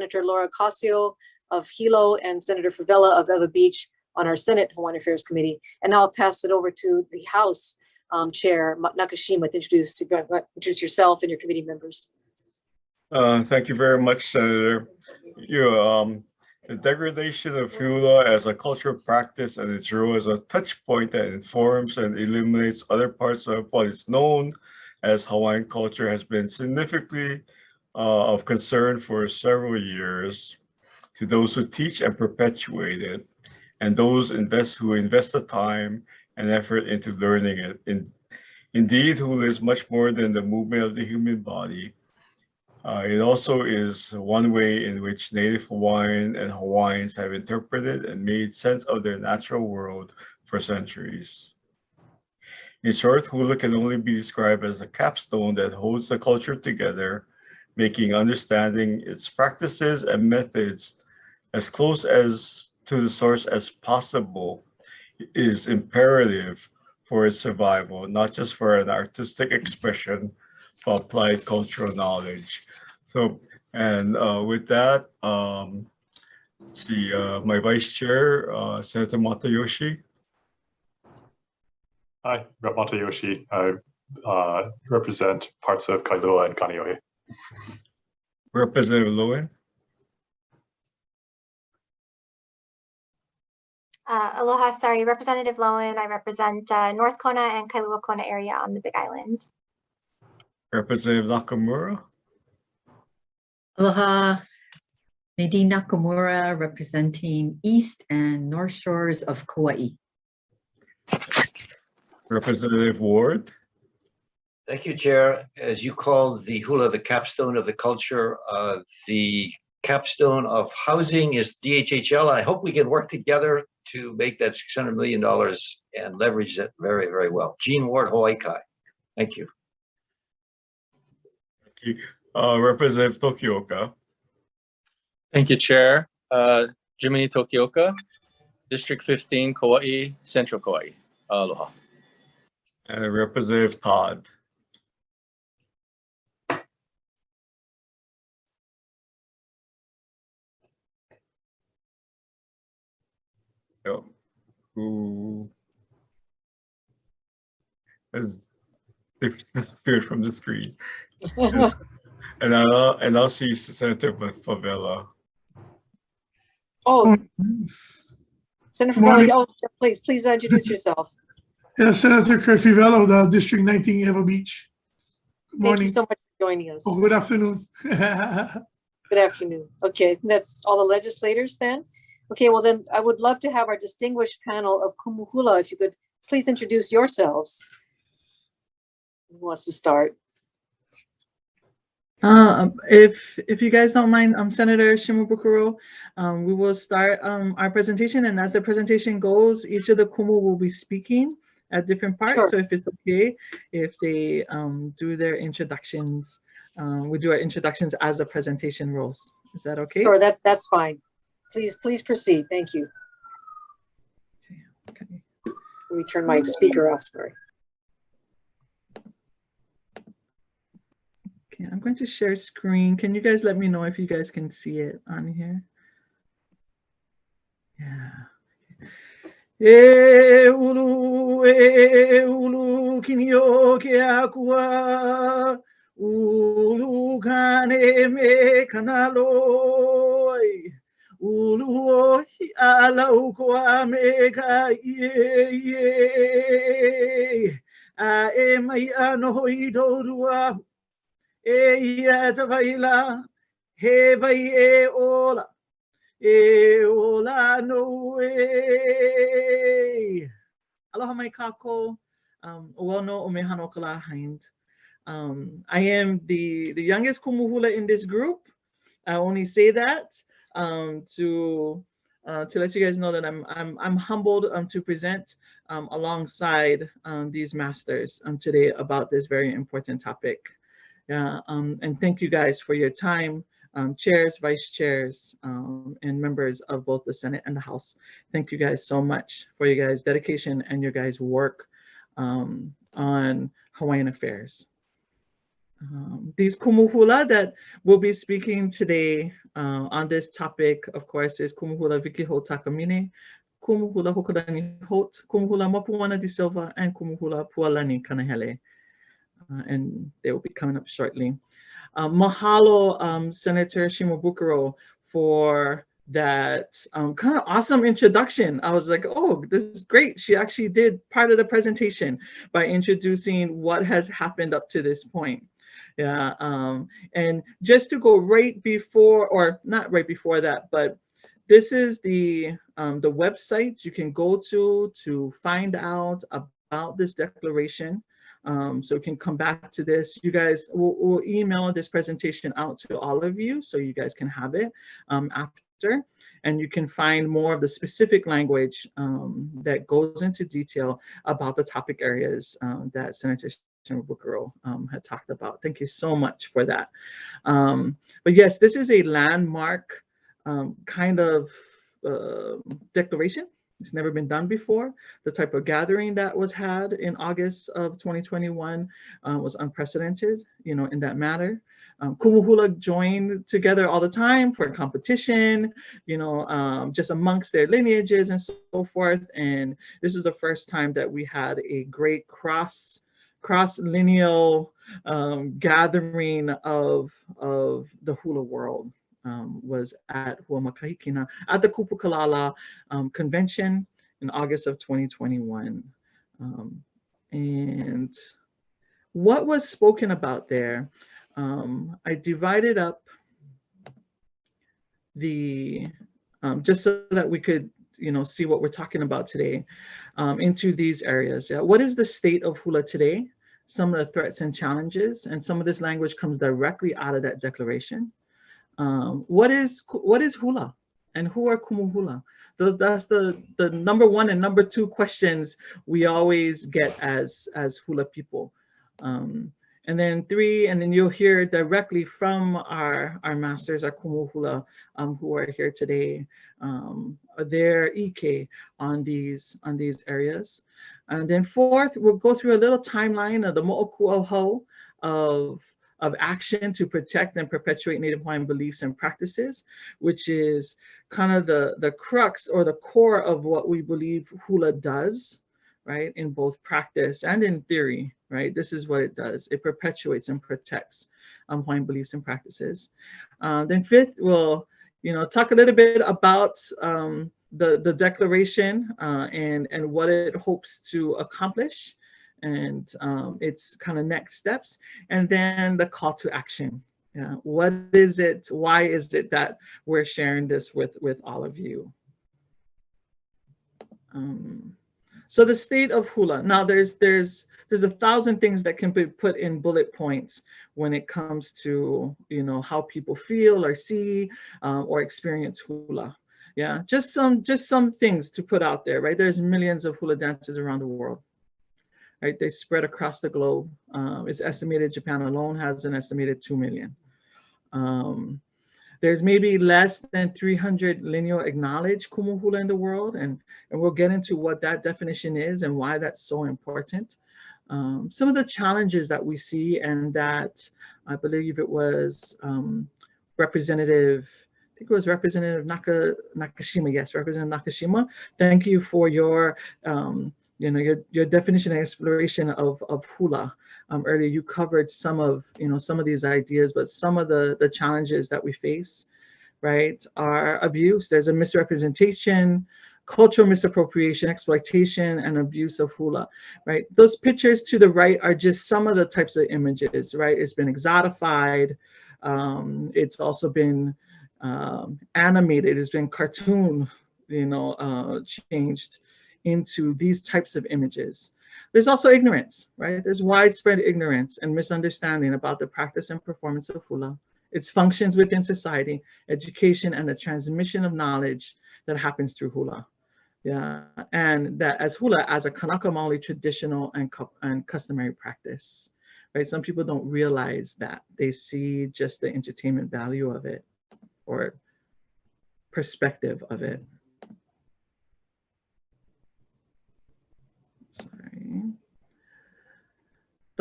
Senator Laura Casio of Hilo and Senator Favela of Eva Beach on our Senate Hawaiian Affairs Committee. And now I'll pass it over to the House Chair Nakashima to introduce yourself and your committee members. Thank you very much, Senator. The degradation of hula as a cultural practice and its role as a touch point that informs and illuminates other parts of what is known as Hawaiian culture has been significantly of concern for several years to those who teach and perpetuate it, and those who invest the time and effort into learning it. Indeed, hula is much more than the movement of the human body. It also is one way in which Native Hawaiian and Hawaiians have interpreted and made sense of their natural world for centuries. In short, hula can only be described as a capstone that holds the culture together, making understanding its practices and methods as close as to the source as possible is imperative for its survival, not just for an artistic expression, but applied cultural knowledge. So, and with that, let's see, my Vice Chair, Senator Matayoshi. Hi, Rep. Matayoshi. I represent parts of Kailua and Kaneohe. Representative Lowen. Aloha, sorry, Representative Lowen. I represent North Kona and Kailua Kona area on the Big Island. Representative Nakamura. Aloha, Nadine Nakamura, representing East and North Shores of Kauai. Representative Ward. Thank you, Chair. As you call the hula the capstone of the culture, the capstone of housing is DHHL. I hope we can work together to make that $600 million and leverage that very, very well. Gene Ward, Hawaii Kai. Thank you. Thank you. Representative Tokioka. Thank you, Chair. Jimmy Tokioka, District 15, Kauai, Central Kauai. Aloha. And Representative Todd. Who has disappeared from the screen. And I'll see Senator Favela. Oh, Senator Favela, oh, please introduce yourself. Yeah, Senator Favela, District 19, Eva Beach. Good morning. Thank you so much for joining us. Oh, good afternoon. Good afternoon. Okay, that's all the legislators then. Okay, well then I would love to have our distinguished panel of Kumu Hula, if you could please introduce yourselves. Who wants to start? If you guys don't mind, Senator Shimabukuro, we will start our presentation, and as the presentation goes, each of the Kumu will be speaking at different parts. Sure. So if it's okay, if they do their introductions, we do our introductions as the presentation rolls. Is that okay? Sure, that's fine. Please proceed. Thank you. Okay. Let me turn my speaker off, sorry. Okay, I'm going to share screen. Can you guys let me know if you guys can see it on here? Yeah. E ulu kinyo ke akua ulu kane me kanaloi ulu ala ukwa me ka ye a e mai ano i dorua e ia tavaila he vai e ola no e. Aloha mai kako. Owano o mehano kala hind. I am the youngest Kumu Hula in this group. I only say that to let you guys know that I'm humbled to present alongside these masters today about this very important topic. And thank you guys for your time. Chairs, vice chairs, and members of both the Senate and the House. Thank you guys so much for your guys' dedication and your guys' work on Hawaiian affairs. These Kumu Hula that we'll be speaking today on this topic, of course, is Kumu Hula Vikiho Takamine, Kumu Hula Hokodani Hot, Kumu Hula Mapuana de Silva, and Kumu Hula Pualani Kanahele. And they will be coming up shortly. Mahalo, Senator Shimabukuro, for that kind of awesome introduction. I was like, oh, this is great. She actually did part of the presentation by introducing what has happened up to this point. Yeah, and just to go right before, or not right before that, but this is the website you can go to find out about this declaration. So we can come back to this. You guys will email this presentation out to all of you so you guys can have it after. And you can find more of the specific language that goes into detail about the topic areas that Senator Shimabukuro had talked about. Thank you so much for that. But yes, this is a landmark kind of declaration. It's never been done before. The type of gathering that was had in August of 2021 was unprecedented, you know, in that matter. Kumu Hula joined together all the time for competition, you know, just amongst their lineages and so forth. And this is the first time that we had a great cross-lineal gathering of the hula world. Was at Huamakahikina at the Kupukalala convention in August of 2021. And what was spoken about there, I divided up the, just so that we could, you know, see what we're talking about today into these areas. Yeah. What is the state of hula today? Some of the threats and challenges, and some of this language comes directly out of that declaration. What is hula, and who are Kumu Hula? That's the number one and number two questions we always get as hula people. And then three, and then you'll hear directly from our masters, our Kumu Hula, who are here today, their Ike on these areas. And then fourth, we'll go through a little timeline of the Mo'oku'oho of action to protect and perpetuate Native Hawaiian beliefs and practices, which is kind of the crux or the core of what we believe hula does, right? In both practice and in theory, right? This is what it does. It perpetuates and protects Hawaiian beliefs and practices. Then fifth, we'll, you know, talk a little bit about the declaration and what it hopes to accomplish, and its kind of next steps, and then the call to action. Yeah, what is it? Why is it that we're sharing this with all of you? So the state of hula. Now there's 1,000 things that can be put in bullet points when it comes to, you know, how people feel or see or experience hula. Yeah, just some things to put out there, right? There's millions of hula dancers around the world. Right, they spread across the globe. It's estimated Japan alone has an estimated 2 million. There's maybe less than 300 lineal acknowledged Kumu Hula in the world, and we'll get into what that definition is and why that's so important. Some of the challenges that we see, and that I believe it was Representative Nakashima, yes, Representative Nakashima. Thank you for your you know, your definition and exploration of hula. Earlier, you covered some of these ideas, but some of the challenges that we face, right, are abuse. There's a misrepresentation, cultural misappropriation, exploitation, and abuse of hula, right? Those pictures to the right are just some of the types of images, right? It's been exotified. It's also been animated. It's been cartoon, you know, changed into these types of images. There's also ignorance, right? There's widespread ignorance and misunderstanding about the practice and performance of hula, its functions within society, education, and the transmission of knowledge that happens through hula. Yeah, and that as hula as a Kanaka Maoli traditional and customary practice, right? Some people don't realize that. They see just the entertainment value of it or perspective of it. Sorry.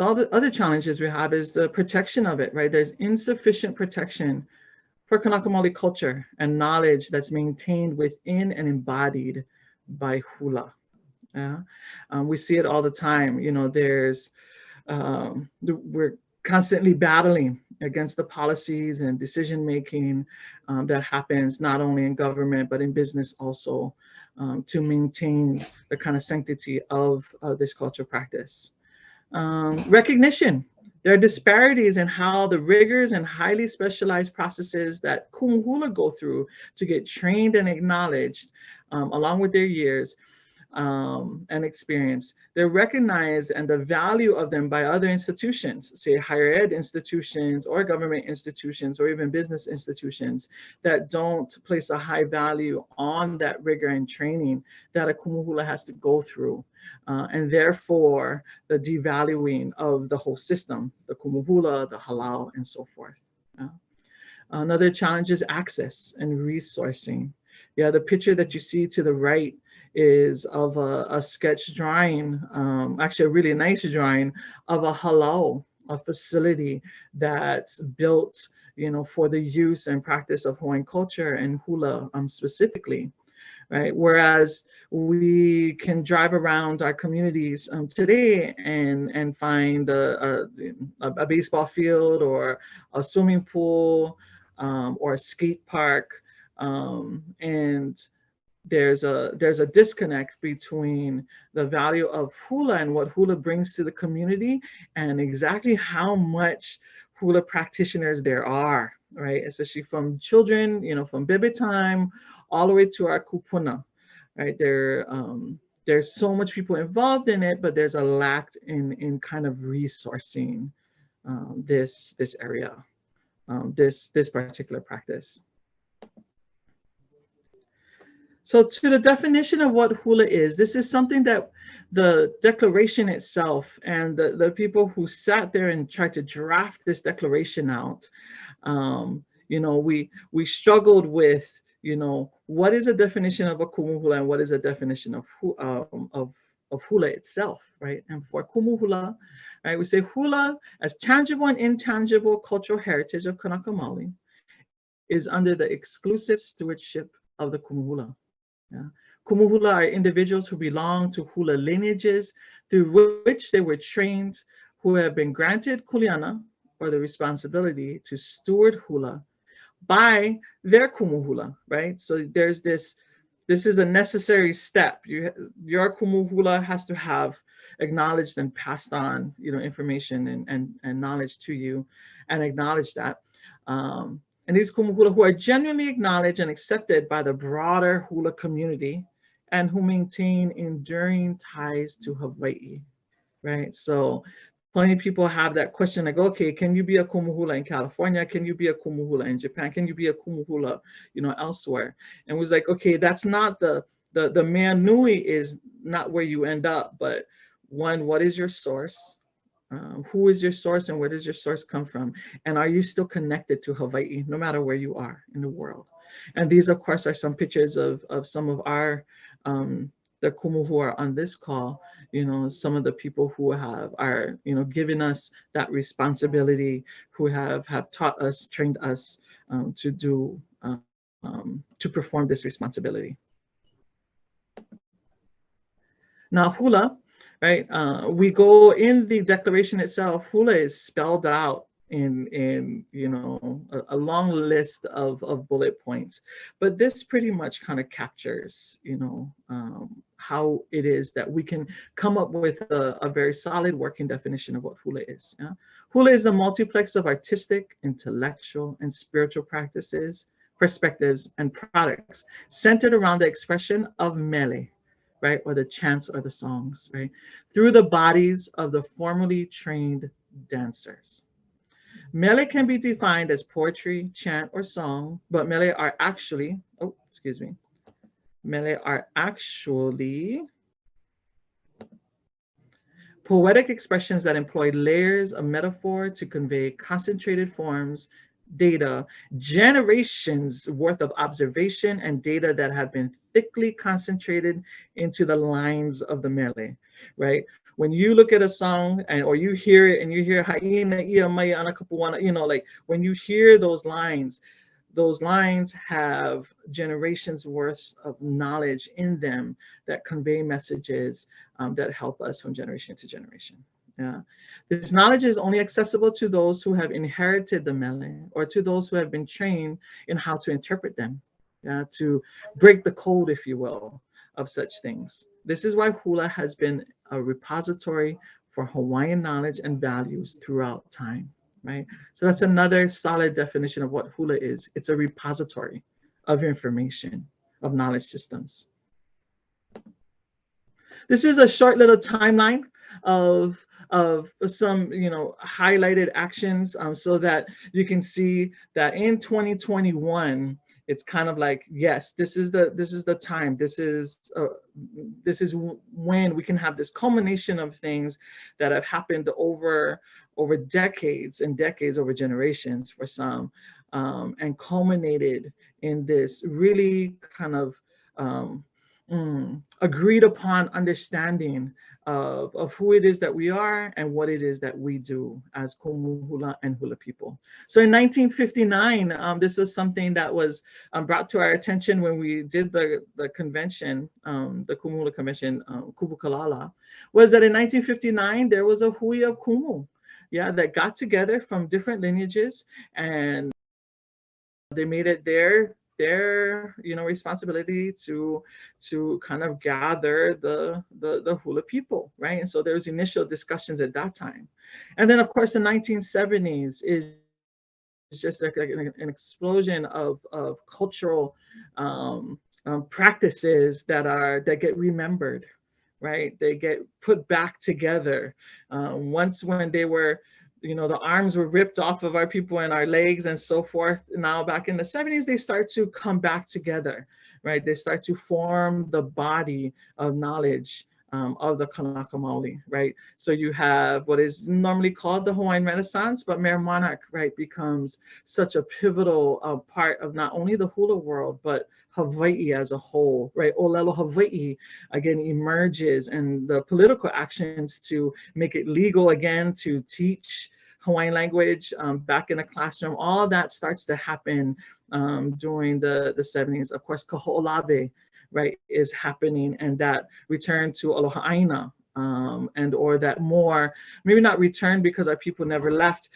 The other challenges we have is the protection of it, right? There's insufficient protection for Kanaka Maoli culture and knowledge that's maintained within and embodied by hula. Yeah? We see it all the time. You know, we're constantly battling against the policies and decision making that happens not only in government but in business also, to maintain the kind of sanctity of this cultural practice. Recognition. There are disparities in how the rigors and highly specialized processes that Kumu Hula go through to get trained and acknowledged along with their years and experience. They're recognized and the value of them by other institutions, say higher ed institutions or government institutions or even business institutions that don't place a high value on that rigor and training that a Kumu Hula has to go through. And therefore the devaluing of the whole system, the Kumu Hula, the halal, and so forth. Another challenge is access and resourcing. Yeah, the picture that you see to the right is of a sketch drawing, actually a really nice drawing of a halal, a facility that's built, you know, for the use and practice of Hawaiian culture and hula specifically, right? Whereas we can drive around our communities today and find a baseball field or a swimming pool or a skate park, and there's a disconnect between the value of hula and what hula brings to the community and exactly how much hula practitioners there are, right? Especially from children, you know, from baby time all the way to our kupuna, right? There's so much people involved in it, but there's a lack in kind of resourcing this area, this particular practice. So to the definition of what hula is, this is something that the declaration itself and the people who sat there and tried to draft this declaration out, you know, we struggled with, you know, what is a definition of a Kumu Hula and what is a definition of hula itself, right? And for Kumu Hula, right, we say hula as tangible and intangible cultural heritage of Kanaka Maoli is under the exclusive stewardship of the Kumu Hula. Yeah. Kumu Hula are individuals who belong to hula lineages through which they were trained, who have been granted kuleana, or the responsibility to steward hula by their Kumu Hula, right? So there's this is a necessary step. Your Kumu Hula has to have acknowledged and passed on, you know, information and knowledge to you and acknowledge that. And these Kumu Hula who are genuinely acknowledged and accepted by the broader hula community and who maintain enduring ties to Hawaii, right? So plenty of people have that question like, okay, can you be a Kumu Hula in California? Can you be a Kumu Hula in Japan? Can you be a Kumu Hula, you know, elsewhere? And it was like, okay, that's not the mea nui is not where you end up, but one, what is your source? Who is your source and where does your source come from? And are you still connected to Hawaii, no matter where you are in the world? And these, of course, are some pictures of some of our, the Kumu who are on this call, you know, some of the people who are, you know, giving us that responsibility, who have taught us, trained us to perform this responsibility. Now, hula, right? We go in the declaration itself, hula is spelled out in you know, a long list of bullet points, but this pretty much kind of captures, you know, how it is that we can come up with a very solid working definition of what hula is. Yeah? Hula is a multiplex of artistic, intellectual, and spiritual practices, perspectives, and products centered around the expression of mele, right, or the chants or the songs, right, through the bodies of the formally trained dancers. Mele can be defined as poetry, chant, or song, but mele are actually, mele are actually poetic expressions that employ layers of metaphor to convey concentrated forms, data, generations worth of observation and data that have been thickly concentrated into the lines of the mele, right? when you look at a song and or you hear it and you hear "Haina ia mai ana kapuana," you know, like when you hear those lines have generations worth of knowledge in them that convey messages that help us from generation to generation. Yeah. This knowledge is only accessible to those who have inherited the mele, or to those who have been trained in how to interpret them, to break the code, if you will, of such things. This is why hula has been a repository for Hawaiian knowledge and values throughout time, right? So that's another solid definition of what hula is. It's a repository of information, of knowledge systems. This is a short little timeline of some, you know, highlighted actions, so that you can see that in 2021, it's kind of like, yes, this is the time. This is when we can have this culmination of things that have happened over decades and decades, over generations for some, and culminated in this really kind of agreed upon understanding of who it is that we are and what it is that we do as Kumu Hula and Hula people. So in 1959, this was something that was brought to our attention when we did the convention, the Kumula Commission, Kumu Kalala, was that in 1959, there was a hui of Kumu, that got together from different lineages, and they made it their responsibility to kind of gather the hula people, right? And so there was initial discussions at that time. And then of course the 1970s is just like an explosion of cultural practices that get remembered, right? They get put back together. When they were, the arms were ripped off of our people and our legs and so forth. Now back in the 70s, they start to come back together, right? They start to form the body of knowledge of the Kanaka Maoli, right? So you have what is normally called the Hawaiian Renaissance, but Mayor Monarch, right, becomes such a pivotal part of not only the hula world, but Hawaii as a whole, right? Olelo Hawaii again emerges, and the political actions to make it legal again to teach Hawaiian language back in the classroom, all that starts to happen during the 70s. Of course, Kaho'olawe, right, is happening, and that return to Aloha Aina, and or that more, maybe not return because our people never left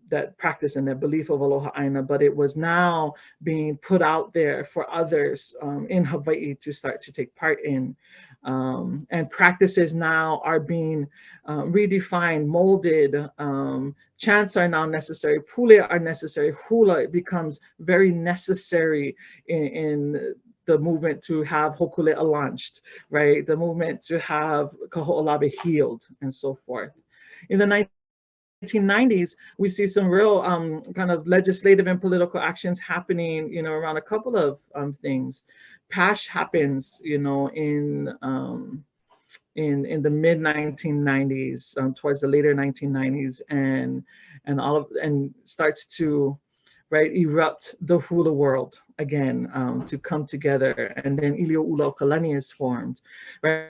that practice and that belief of Aloha Aina, but it was now being put out there for others in Hawaii to start to take part in. And practices now are being redefined, molded. Chants are now necessary, pule are necessary, hula becomes very necessary in the movement to have Hokulea launched, right? The movement to have Kaho'olawe healed and so forth. In the 1990s, we see some real kind of legislative and political actions happening, around a couple of things. PASH happens, in the mid 1990s, towards the later 1990s, and starts to, right, erupt the hula world again, to come together, and then Ilio Ula Kalani is formed, right?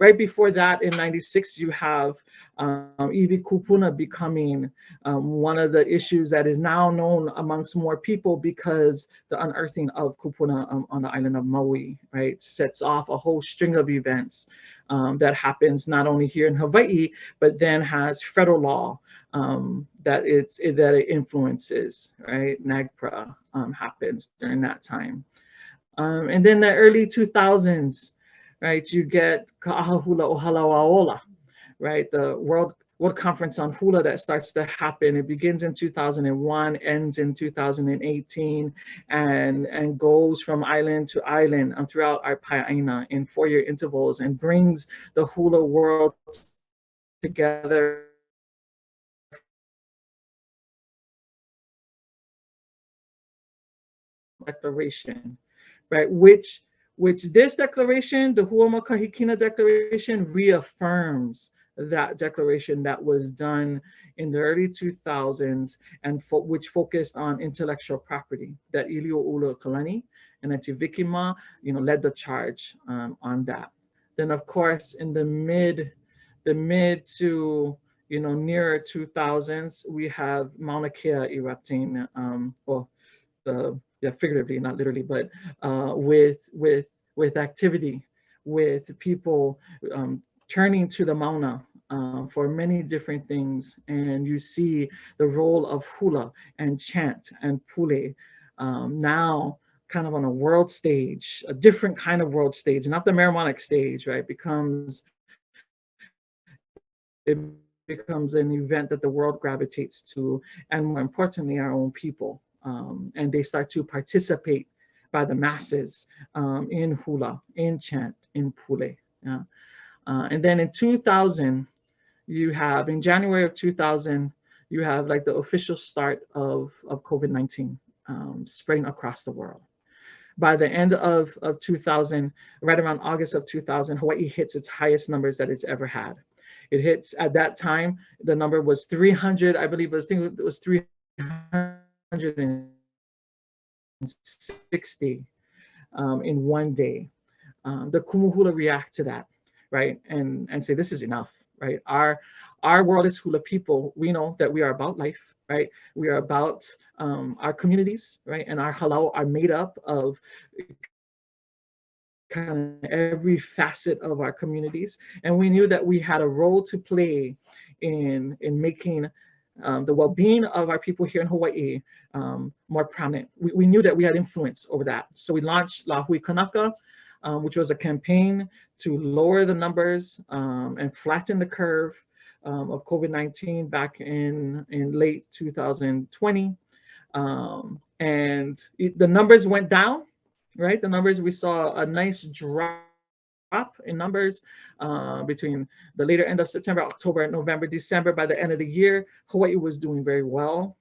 Right before that, in 96, you have Iwi Kupuna becoming one of the issues that is now known amongst more people, because the unearthing of Kupuna on the island of Maui, right, sets off a whole string of events that happens not only here in Hawaii, but then has federal law that it influences, right? NAGPRA happens during that time. And then the early 2000s, right, you get Ka'ahahula Ohalawa'ola, right, the World Conference on Hula that starts to happen. It begins in 2001, ends in 2018, and goes from island to island and throughout our Pai'aina in 4-year intervals, and brings the hula world together declaration, right, which this declaration, the Huama Kahikina Declaration, reaffirms that declaration that was done in the early 2000s, and which focused on intellectual property, that Ilio Ula Kalani and Ati Vikima, led the charge on that. Then of course, in the mid to nearer 2000s, we have Mauna Kea erupting. Figuratively, not literally, but with activity, with people turning to the Mauna for many different things. And you see the role of hula and chant and pule now kind of on a world stage, a different kind of world stage, not the Merrimonic stage, right? It becomes an event that the world gravitates to, and more importantly, our own people. And they start to participate by the masses in hula, in chant, in pule. Yeah. And then in 2000, in January of 2000, you have like the official start of COVID-19 spreading across the world. By the end of 2000, right around August of 2000, Hawaii hits its highest numbers that it's ever had. It hits, at that time, the number was 300, I believe it was 360 in one day. The Kumu Hula react to that, right? And say, this is enough, right? Our world is hula people. We know that we are about life, right? We are about our communities, right? And our halau are made up of kind of every facet of our communities. And we knew that we had a role to play in making the well-being of our people here in Hawaii more prominent. We knew that we had influence over that. So we launched La Hui Kanaka, which was a campaign to lower the numbers and flatten the curve of COVID-19 back in late 2020. And the numbers went down, right? The numbers, we saw a nice drop in numbers between the later end of September, October, November, December. By the end of the year, Hawaii was doing very well.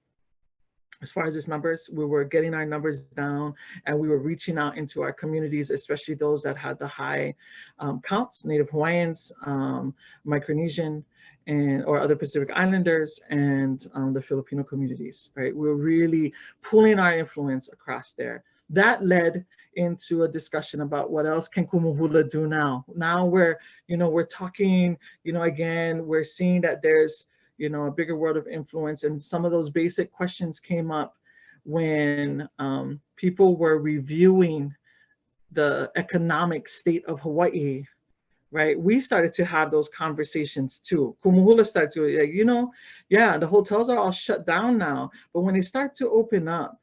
As far as its numbers, we were getting our numbers down, and we were reaching out into our communities, especially those that had the high counts, Native Hawaiians, Micronesian, or other Pacific Islanders, and the Filipino communities, right? We were really pulling our influence across there. That led into a discussion about what else can Kumu Hula do now. Now we're talking, again, we're seeing that there's, a bigger world of influence. And some of those basic questions came up when people were reviewing the economic state of Hawaii, right? We started to have those conversations too. Kumu Hula started to, yeah, the hotels are all shut down now, but when they start to open up,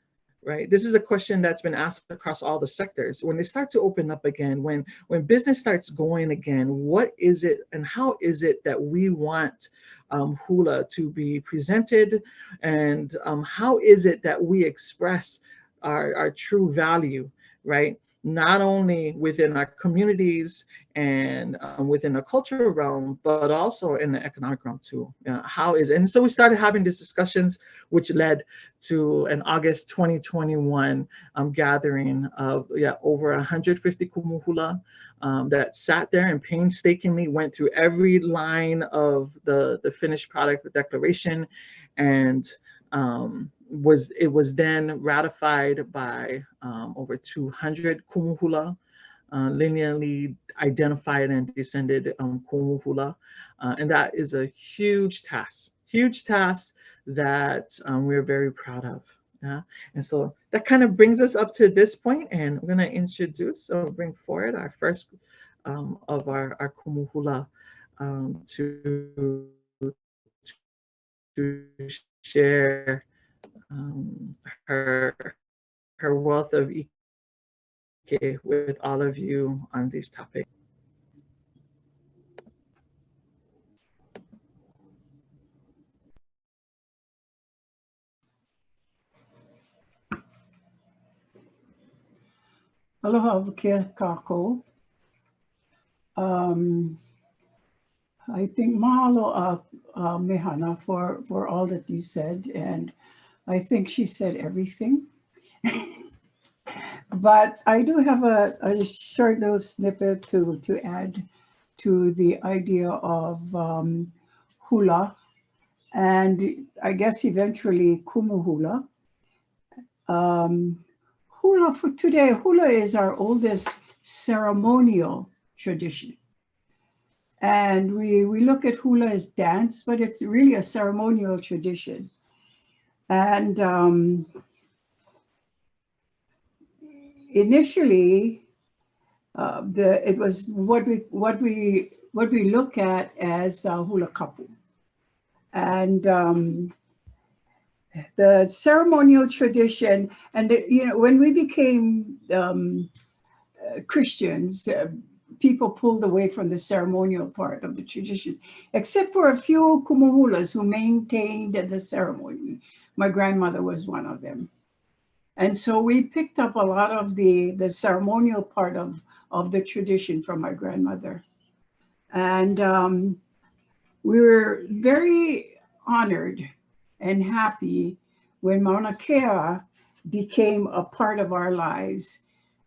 right? This is a question that's been asked across all the sectors. When they start to open up again, when business starts going again, what is it and how is it that we want hula to be presented, and how is it that we express our true value, right? Not only within our communities and within the cultural realm, but also in the economic realm too. And so we started having these discussions, which led to an August 2021 gathering of over 150 Kumu Hula that sat there and painstakingly went through every line of the finished product declaration, and it was then ratified by over 200 Kumu Hula, linearly identified and descended Kumu Hula. And that is a huge task that we're very proud of. Yeah? And so that kind of brings us up to this point, and I'm gonna introduce or bring forward our first of our Kumu Hula to share her wealth of ike with all of you on this topic. Aloha wake kako. I think mahalo mehana for all that you said, and I think she said everything. But I do have a short little snippet to add to the idea of hula, and I guess eventually Kumu Hula. Hula for today, hula is our oldest ceremonial tradition. And we look at hula as dance, but it's really a ceremonial tradition. And initially, it was what we look at as hula kapu. And the ceremonial tradition, and when we became Christians, people pulled away from the ceremonial part of the traditions, except for a few Kumu Hulas who maintained the ceremony. My grandmother was one of them. And so we picked up a lot of the ceremonial part of the tradition from my grandmother. And we were very honored and happy when Mauna Kea became a part of our lives.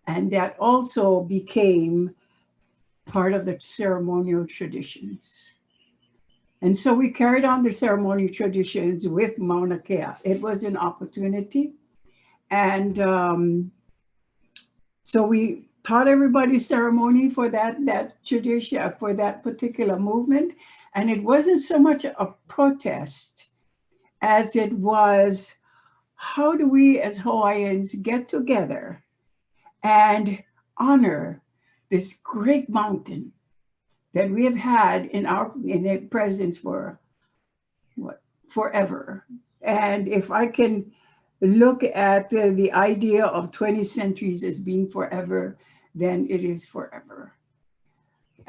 And that also became part of the ceremonial traditions. And so we carried on the ceremonial traditions with Mauna Kea. It was an opportunity. And so we taught everybody ceremony for that tradition, for that particular movement. And it wasn't so much a protest as it was, how do we as Hawaiians get together and honor this great mountain that we have had in our presence for forever. And if I can look at the idea of 20 centuries as being forever, then it is forever.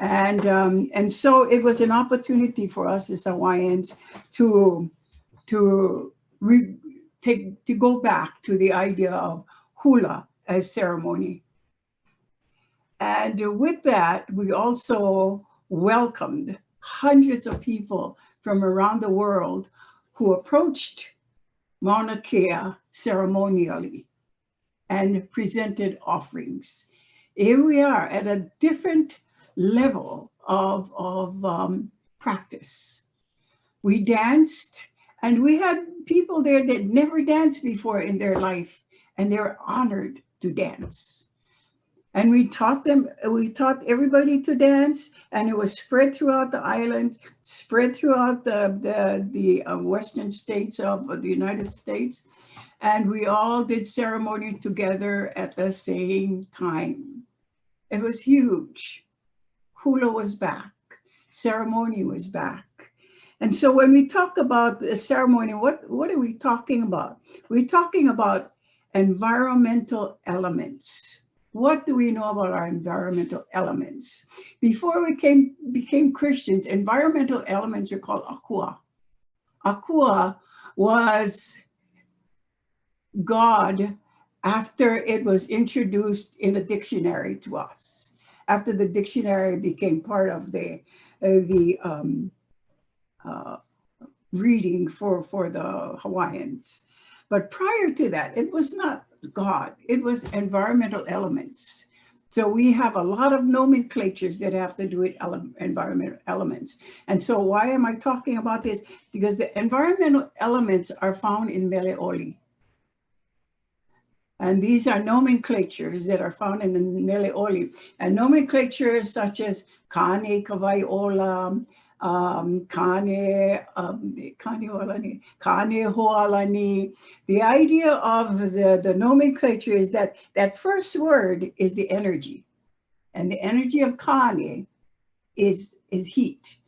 And so it was an opportunity for us as Hawaiians to go back to the idea of hula as ceremony. And with that, we also welcomed hundreds of people from around the world who approached Mauna Kea ceremonially and presented offerings. Here we are at a different level of practice. We danced, and we had people there that never danced before in their life, and they were honored to dance. And we taught everybody to dance, and it was spread throughout the island, spread throughout the western states of the United States. And we all did ceremony together at the same time. It was huge. Hula was back. Ceremony was back. And so when we talk about the ceremony, what are we talking about? We're talking about environmental elements. What do we know about our environmental elements? Before we became Christians, environmental elements are called akua. Akua was God after it was introduced in a dictionary to us, after the dictionary became part of the reading for the Hawaiians. But prior to that, it was not God, it was environmental elements. So we have a lot of nomenclatures that have to do with environmental elements. And so why am I talking about this? Because the environmental elements are found in Mele'oli. And these are nomenclatures that are found in the Mele'oli. And nomenclatures such as Kane Kavaiola, Kane Hoalani. The idea of the nomenclature is that first word is the energy. And the energy of Kane is heat.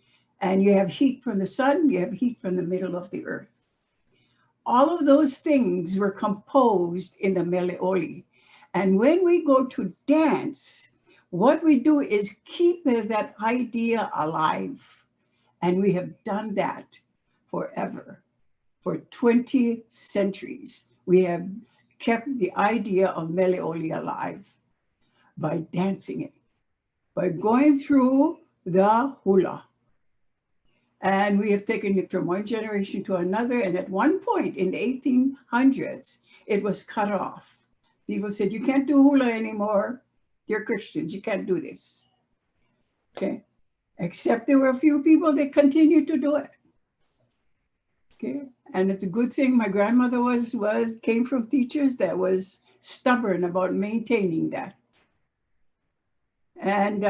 And you have heat from the sun, you have heat from the middle of the earth. All of those things were composed in the Mele'oli. And when we go to dance, what we do is keep that idea alive. And we have done that forever. For 20 centuries, we have kept the idea of Mele'oli alive by dancing it, by going through the hula. And we have taken it from one generation to another. And at one point in the 1800s, it was cut off. People said, you can't do hula anymore. You're Christians, you can't do this. Okay. Except there were a few people that continued to do it. Okay. And it's a good thing my grandmother came from teachers that was stubborn about maintaining that. And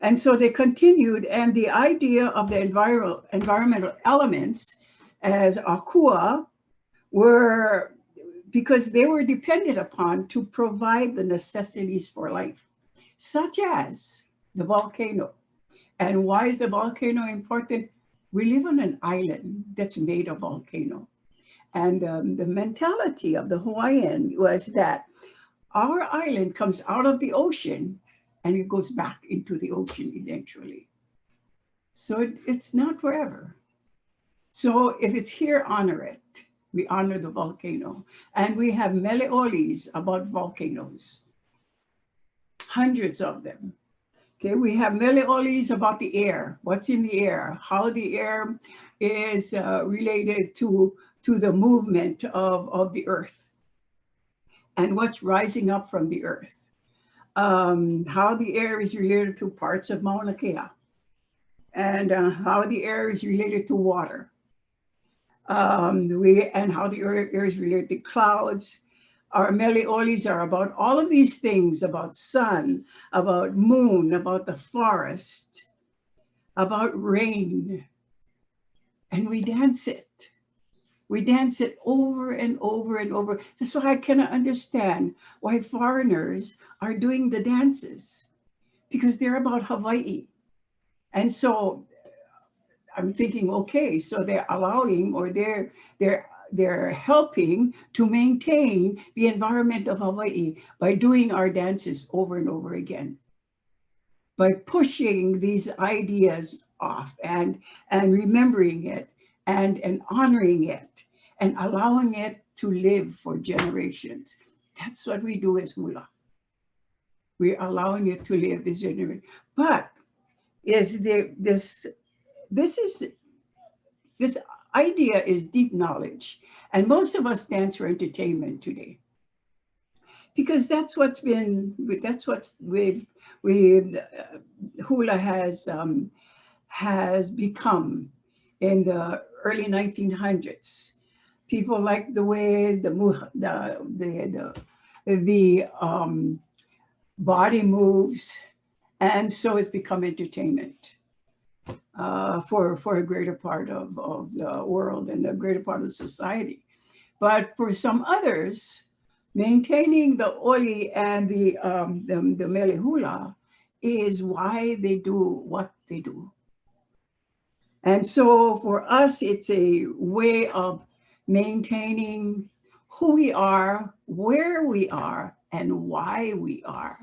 And so they continued, and the idea of the environmental elements as akua were because they were depended upon to provide the necessities for life, such as the volcano. And why is the volcano important? We live on an island that's made of volcano. And the mentality of the Hawaiian was that our island comes out of the ocean and it goes back into the ocean eventually. So it's not forever. So if it's here, honor it. We honor the volcano. And we have meleolis about volcanoes, hundreds of them. Okay, we have meleolis about the air, what's in the air, how the air is related to the movement of the earth and what's rising up from the earth. How the air is related to parts of Mauna Kea and how the air is related to water. And how the air is related to clouds. Our meleolis are about all of these things, about sun, about moon, about the forest, about rain. And we dance it. We dance it over and over and over. That's why I cannot understand why foreigners are doing the dances, because they're about Hawaii. And so I'm thinking, okay, so they're allowing, or they're helping to maintain the environment of Hawaii by doing our dances over and over again, by pushing these ideas off and remembering it and honoring it and allowing it to live for generations. That's what we do as hula. We're allowing it to live as generations. But this idea is deep knowledge. And most of us dance for entertainment today. Because that's what's hula has become in the early 1900s. People like the way the body moves, and so it's become entertainment. For a greater part of the world and a greater part of society. But for some others, maintaining the oli and the mele hula is why they do what they do. And so for us, it's a way of maintaining who we are, where we are, and why we are.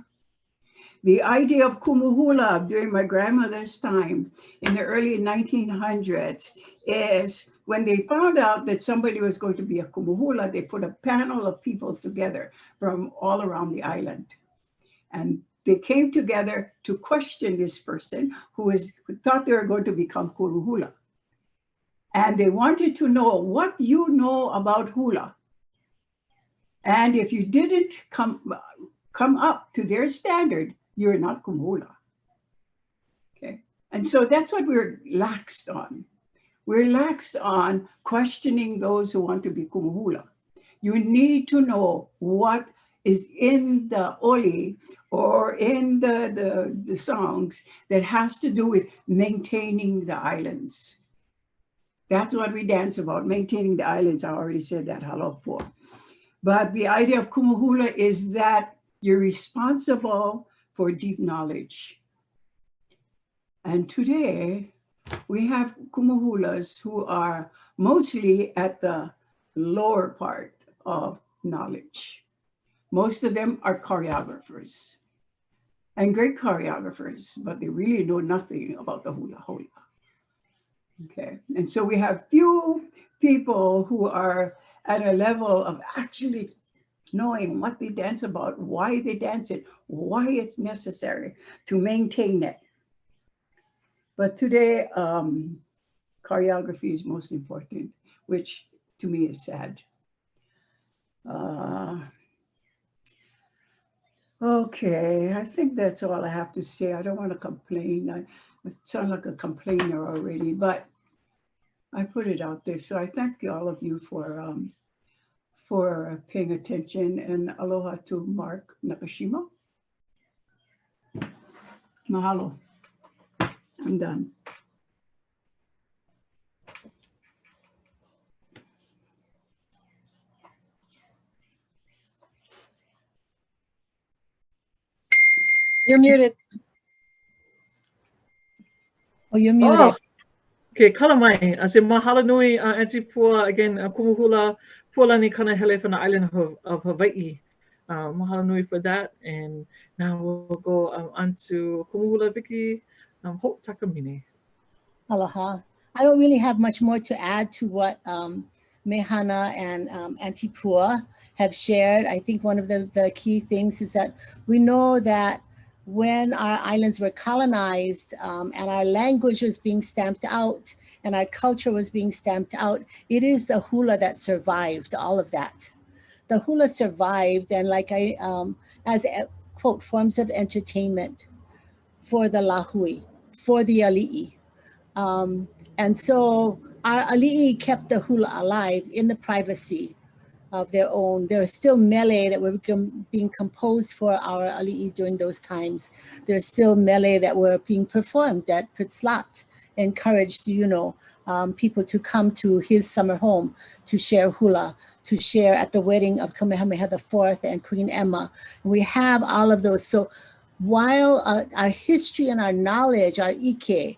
The idea of Kumu Hula during my grandmother's time in the early 1900s is when they found out that somebody was going to be a Kumu Hula, they put a panel of people together from all around the island. And they came together to question this person who thought they were going to become Kumu Hula. And they wanted to know what you know about hula. And if you didn't come up to their standard, you're not Kumu Hula. Okay. And so that's what we're laxed on. We're laxed on questioning those who want to be Kumu Hula. You need to know what is in the oli or in the songs that has to do with maintaining the islands. That's what we dance about, maintaining the islands. I already said that, halopo. But the idea of Kumu Hula is that you're responsible for deep knowledge. And today, we have Kumu Hulas who are mostly at the lower part of knowledge. Most of them are choreographers and great choreographers, but they really know nothing about the hula hula. Okay, and so we have few people who are at a level of actually knowing what they dance about, why they dance it, why it's necessary to maintain it. But today, choreography is most important, which to me is sad. Okay, I think that's all I have to say. I don't want to complain. I sound like a complainer already, but I put it out there. So I thank all of you for paying attention, and aloha to Mark Nakashima. Mahalo. I'm done. You're muted. Oh, you're muted. Oh, okay, kalamai. Ase mahalo nui Auntie Pua again, Kumu Hula, Pua ni kana hele from the island of Hawaii. Mahalo nui for that. And now we'll go on to Kumu Hula Vicky, Hope Takamine. Aloha. I don't really have much more to add to what Mehana and Auntie Pua have shared. I think one of the key things is that we know that when our islands were colonized and our language was being stamped out and our culture was being stamped out, it is the hula that survived all of that. The hula survived, and like as quote, forms of entertainment for the lahui, for the ali'i. And so our ali'i kept the hula alive in the privacy of their own. There are still mele that were being composed for our ali'i during those times. There's still mele that were being performed at Pritzlat, encouraged, people to come to his summer home to share hula, to share at the wedding of Kamehameha IV and Queen Emma. We have all of those. So while our history and our knowledge, our ike,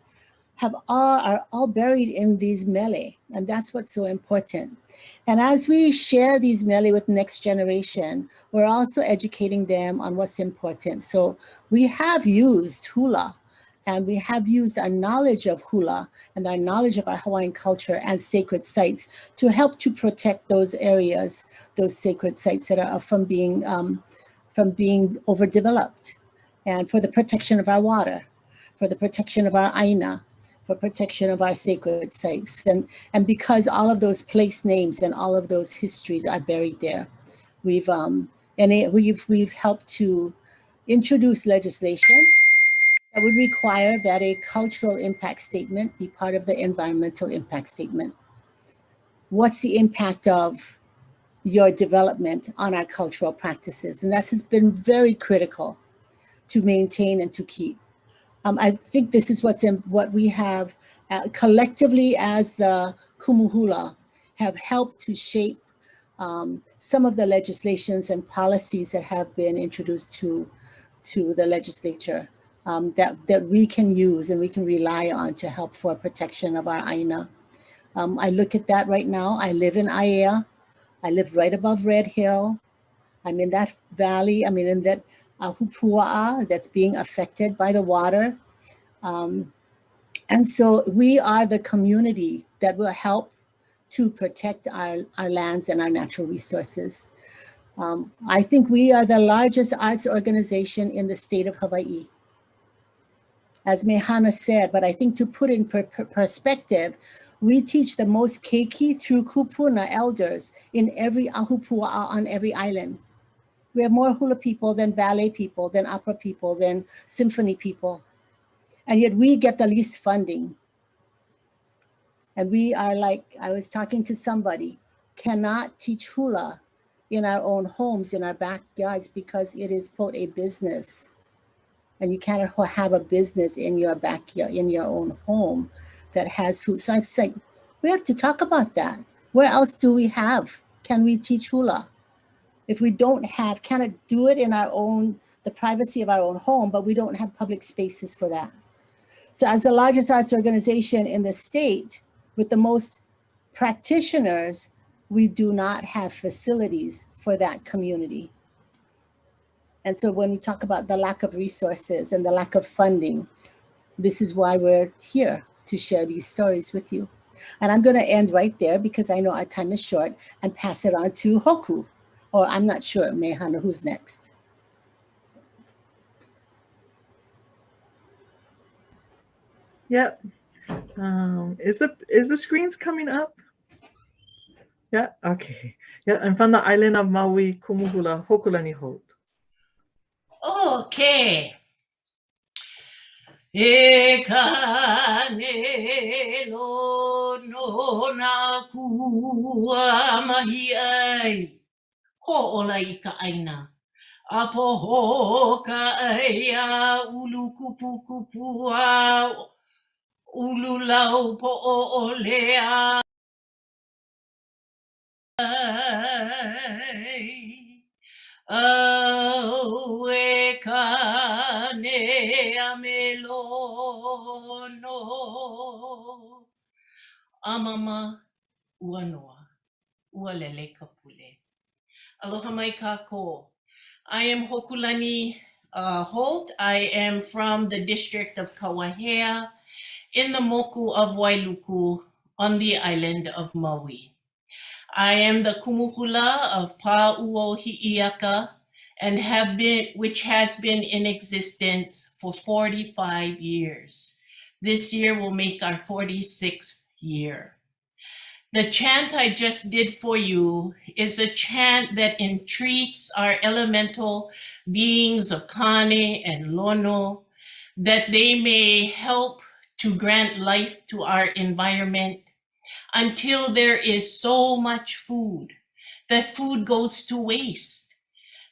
are all buried in these mele, and that's what's so important. And as we share these mele with the next generation, we're also educating them on what's important. So we have used hula, and we have used our knowledge of hula and our knowledge of our Hawaiian culture and sacred sites to help to protect those areas, those sacred sites that are from being overdeveloped, and for the protection of our water, for the protection of our aina, for protection of our sacred sites. And because all of those place names and all of those histories are buried there, we've helped to introduce legislation that would require that a cultural impact statement be part of the environmental impact statement. What's the impact of your development on our cultural practices? And that has been very critical to maintain and to keep. I think this is what we have collectively as the Kumu Hula have helped to shape some of the legislations and policies that have been introduced to the legislature that we can use and we can rely on to help for protection of our aina. I look at that right now. I live in Aiea. I live right above Red Hill. I'm in that valley. I mean, in that Hupua'a that's being affected by the water. And so we are the community that will help to protect our lands and our natural resources. I think we are the largest arts organization in the state of Hawaii. As Mehana said, but I think to put in perspective, we teach the most keiki through kupuna elders in every ahupua'a on every island. We have more hula people than ballet people, than opera people, than symphony people. And yet we get the least funding. And we are like, I was talking to somebody, cannot teach hula in our own homes, in our backyards, because it is, quote, a business. And you cannot have a business in your backyard, in your own home that has hula. So I'm saying, we have to talk about that. Where else do we have? Can we teach hula? If we don't have, cannot do it in our own, the privacy of our own home, but we don't have public spaces for that. So as the largest arts organization in the state with the most practitioners, we do not have facilities for that community. And so when we talk about the lack of resources and the lack of funding, this is why we're here to share these stories with you. And I'm going to end right there because I know our time is short and pass it on to Hoku, or I'm not sure, Mehana, who's next? Yep. Is the screens coming up? Yeah, okay. Yeah, I'm from the island of Maui, Kumu Hula, Hokulani Holt. Okay. E kane lo na kua mahi ai. Ho'ola I ka aina. Apo ho ka ai a ulu kupu kupu a ululau po o lea. Awe kane amelono. Amama uanoa, ualele kapule. Aloha mai kako. I am Hokulani Holt. I am from the district of Kawahea in the moku of Wailuku on the island of Maui. I am the Kumu Hula of Pa'uo Hi'iaka and which has been in existence for 45 years. This year will make our 46th year. The chant I just did for you is a chant that entreats our elemental beings of Kane and Lono, that they may help to grant life to our environment until there is so much food that food goes to waste,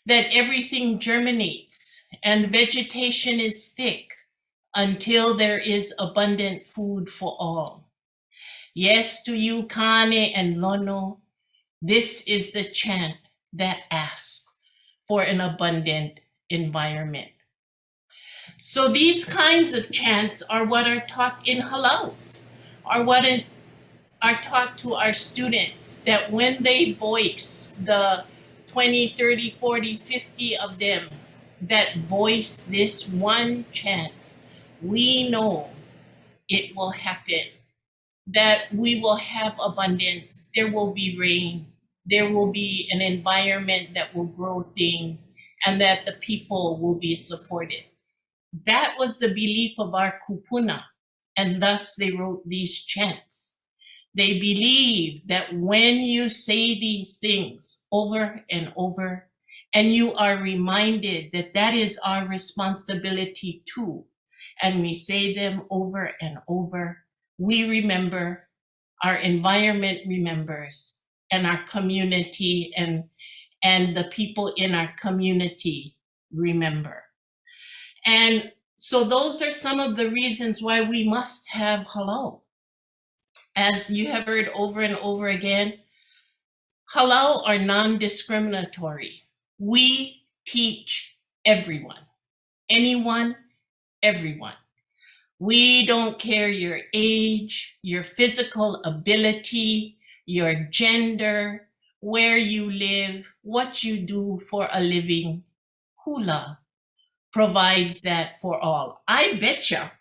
that everything germinates and vegetation is thick until there is abundant food for all. Yes, to you, Kane and Lono, this is the chant that asks for an abundant environment. So these kinds of chants are what are taught in Halau, are what are taught to our students, that when they voice the 20, 30, 40, 50 of them that voice this one chant, we know it will happen, that we will have abundance, there will be rain, there will be an environment that will grow things, and that the people will be supported. That was the belief of our kupuna, and thus they wrote these chants. They believe that when you say these things over and over, and you are reminded that that is our responsibility too, and we say them over and over, we remember, our environment remembers, and our community and the people in our community remember. And so those are some of the reasons why we must have halau. As you have heard over and over again, halau are non-discriminatory. We teach everyone, anyone, everyone. We don't care your age, your physical ability, your gender, where you live, what you do for a living. Hula provides that for all. I betcha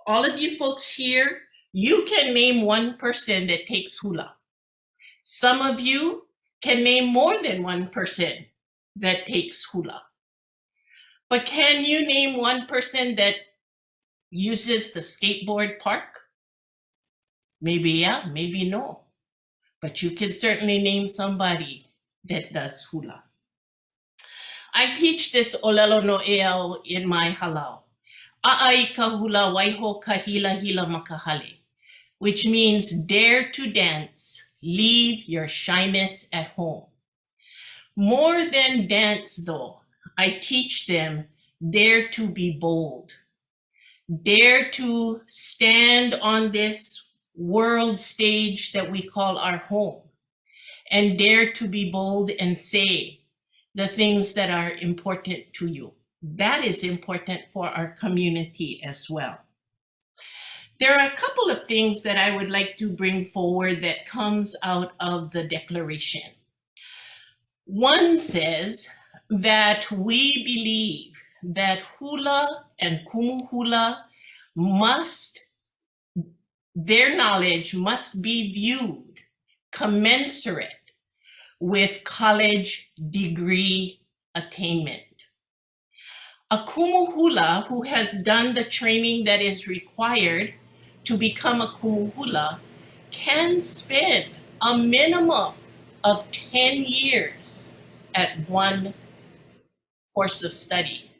all of you folks here, you can name one person that takes hula. Some of you can name more than one person that takes hula. But can you name one person that uses the skateboard park? Maybe yeah, maybe no. But you can certainly name somebody that does hula. I teach this olelo no eau in my halau. A'ai ka hula waiho ka hila hila makahale, which means dare to dance, leave your shyness at home. More than dance though, I teach them dare to be bold. Dare to stand on this world stage that we call our home, and dare to be bold and say the things that are important to you. That is important for our community as well. There are a couple of things that I would like to bring forward that comes out of the declaration. One says that we believe that hula and Kumu Hula their knowledge must be viewed commensurate with college degree attainment. A Kumu Hula who has done the training that is required to become a Kumu Hula can spend a minimum of 10 years at one course of study,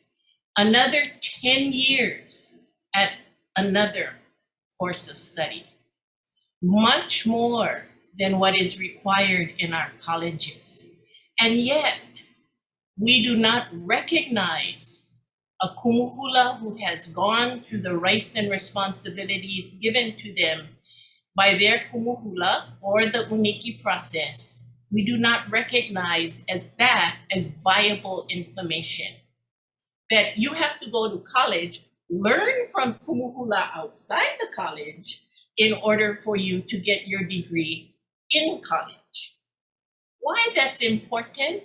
another 10 years at another course of study, much more than what is required in our colleges. And yet, we do not recognize a Kumu Hula who has gone through the rights and responsibilities given to them by their Kumu Hula or the Uniki process, we do not recognize that as viable information. That you have to go to college, learn from Kumu Hula outside the college in order for you to get your degree in college. Why that's important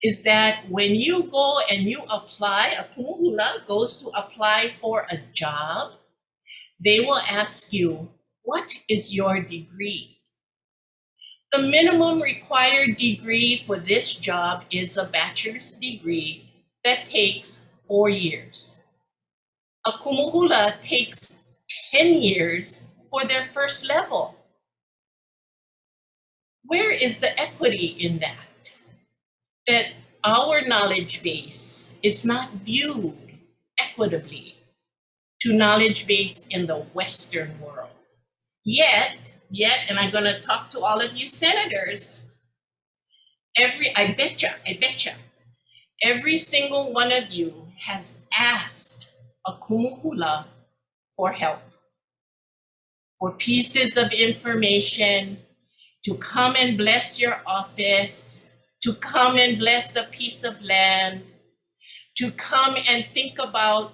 is that when you go and you apply, a Kumu Hula goes to apply for a job, they will ask you, what is your degree? The minimum required degree for this job is a bachelor's degree that takes 4 years. A Kumu Hula takes 10 years for their first level. Where is the equity in that? That our knowledge base is not viewed equitably to knowledge base in the Western world. Yet, and I'm gonna talk to all of you senators, I betcha, every single one of you has asked a Kumu Hula for help, for pieces of information, to come and bless your office, to come and bless a piece of land, to come and think about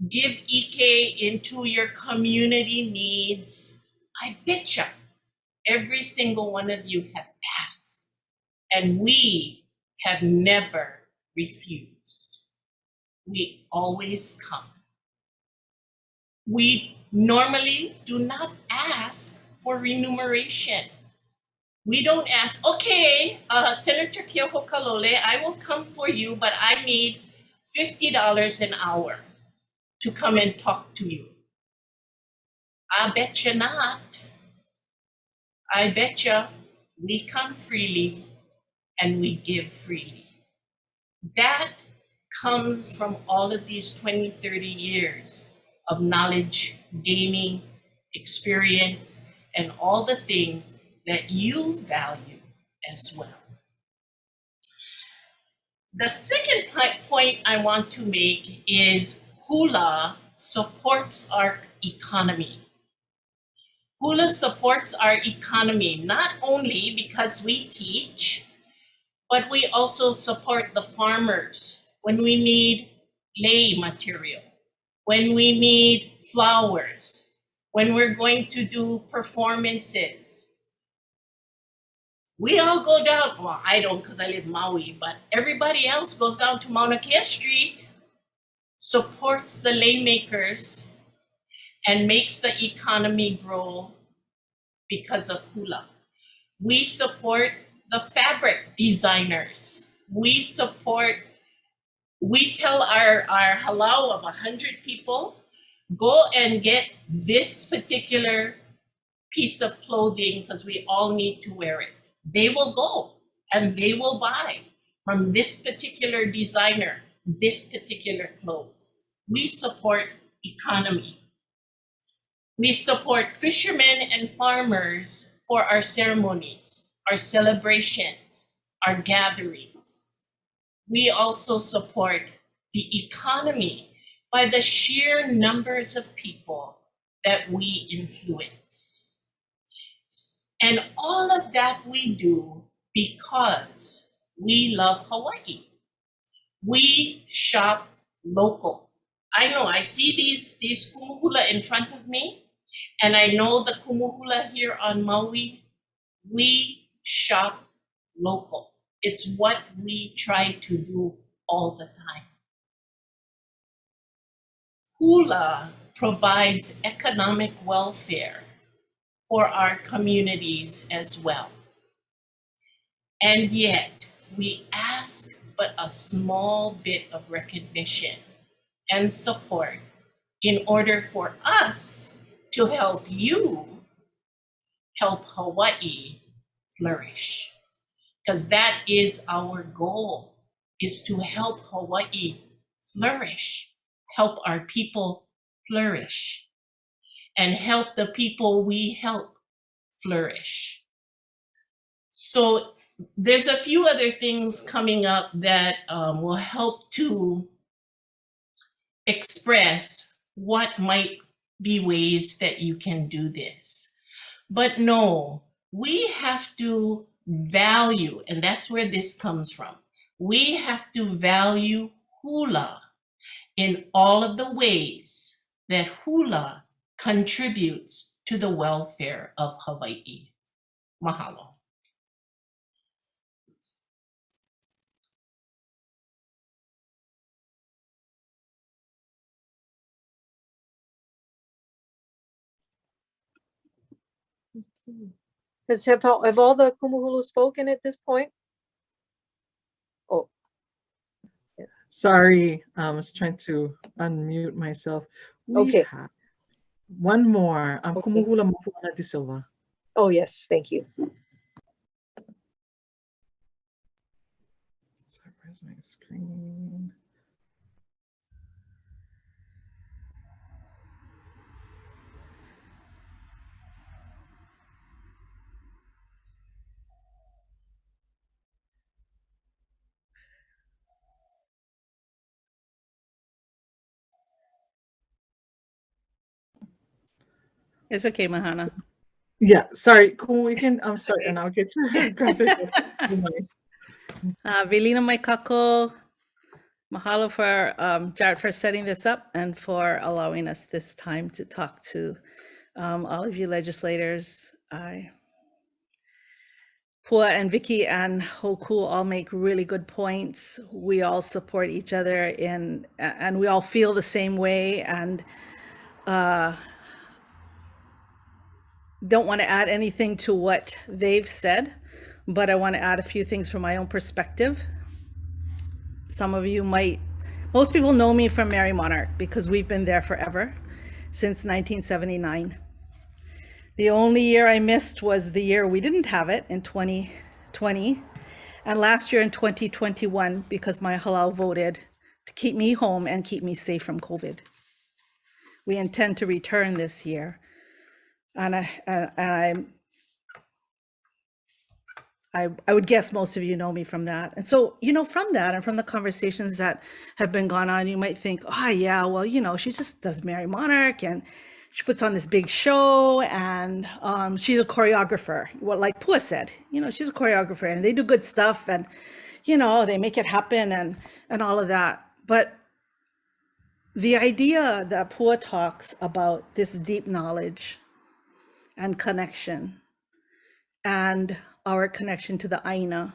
give Ike into your community needs. I betcha every single one of you have asked, and we have never refused. We always come. We normally do not ask for remuneration. We don't ask, okay, Senator Keoho Kalole, I will come for you, but I need $50 an hour to come and talk to you. I bet you not. I bet you we come freely and we give freely. That comes from all of these 20, 30 years of knowledge gaining, experience, and all the things that you value as well. The second point I want to make is Hula supports our economy. Hula supports our economy, not only because we teach, but we also support the farmers when we need lei material, when we need flowers, when we're going to do performances. We all go down, well, I don't because I live in Maui, but everybody else goes down to Mauna Kea Street, supports the lei makers, and makes the economy grow because of Hula. We support the fabric designers. We tell our halau of 100 people, go and get this particular piece of clothing because we all need to wear it. They will go and they will buy from this particular designer, this particular clothes. We support economy. We support fishermen and farmers for our ceremonies, our celebrations, our gatherings. We also support the economy by the sheer numbers of people that we influence. And all of that we do because we love Hawaii. We shop local. I know, I see these Kumu Hula in front of me, and I know the Kumu Hula here on Maui. We shop local. It's what we try to do all the time. Hula provides economic welfare for our communities as well. And yet, we ask but a small bit of recognition and support in order for us to help you help Hawaii flourish. Because that is our goal, is to help Hawaii flourish, help our people flourish, and help the people we help flourish. So there's a few other things coming up that will help to express what might be ways that you can do this. But no, we have to value, and that's where this comes from. We have to value hula in all of the ways that hula contributes to the welfare of Hawaii. Mahalo. Have all the Kumu Hula spoken at this point? Oh. Sorry, I was trying to unmute myself. We Okay. have one more. Okay. Kumu Hula Mofuana de Silva. Oh, yes, thank you. Sorry, where's my screen? It's okay, Mahana. Yeah, sorry, cool. We can, I'm sorry, and I'll get to grab it. Velina Maikako, mahalo for Jared for setting this up and for allowing us this time to talk to all of you legislators. Pua and Vicky and Hoku all make really good points. We all support each other and we all feel the same way, and don't want to add anything to what they've said, but I want to add a few things from my own perspective. Some of you most people know me from Mary Monarch because we've been there forever, since 1979. The only year I missed was the year we didn't have it in 2020, and last year in 2021 because my halal voted to keep me home and keep me safe from COVID. We intend to return this year. And I would guess most of you know me from that. And so, from that and from the conversations that have been going on, you might think, oh yeah, well, she just does Mary Monarch and she puts on this big show and she's a choreographer. Well, like Pua said, she's a choreographer and they do good stuff and, they make it happen and all of that. But the idea that Pua talks about this deep knowledge and connection, and our connection to the Aina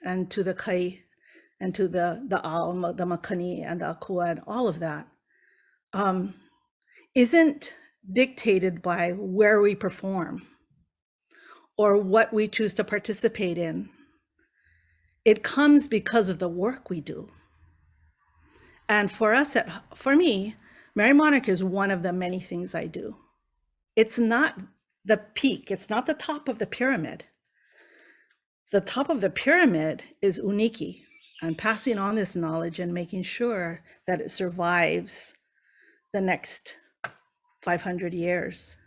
and to the Kai and to the Ao, the Makani and the Akua and all of that isn't dictated by where we perform or what we choose to participate in. It comes because of the work we do. And for me, Mary Monarch is one of the many things I do. It's not the peak, it's not the top of the pyramid. The top of the pyramid is Uniki and passing on this knowledge and making sure that it survives the next 500 years.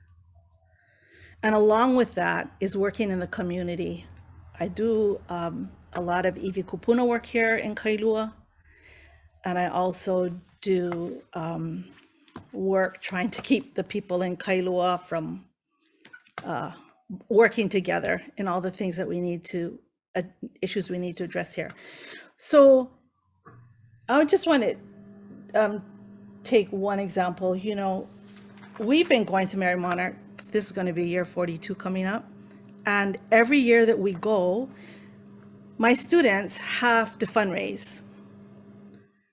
And along with that is working in the community. I do a lot of iwi kupuna work here in Kailua. And I also do work trying to keep the people in Kailua from working together in all the things that we need to, issues we need to address here. So I just want to take one example. We've been going to Mary Monarch. This is going to be year 42 coming up. And every year that we go, my students have to fundraise.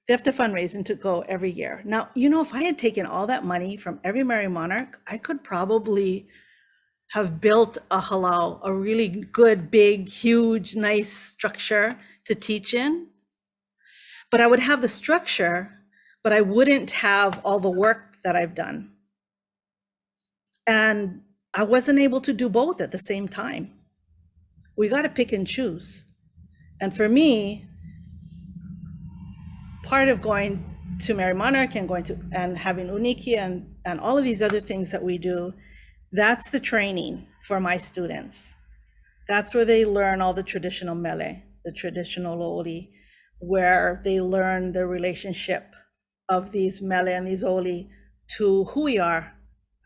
They have to fundraise and to go every year. Now, if I had taken all that money from every Mary Monarch, I could probably have built a really good, big, huge, nice structure to teach in. But I would have the structure, but I wouldn't have all the work that I've done. And I wasn't able to do both at the same time. We got to pick and choose. And for me, part of going to Mary Monarch and having Uniki and all of these other things that we do, that's the training for my students. That's where they learn all the traditional mele, the traditional loli, where they learn the relationship of these mele and these oli to who we are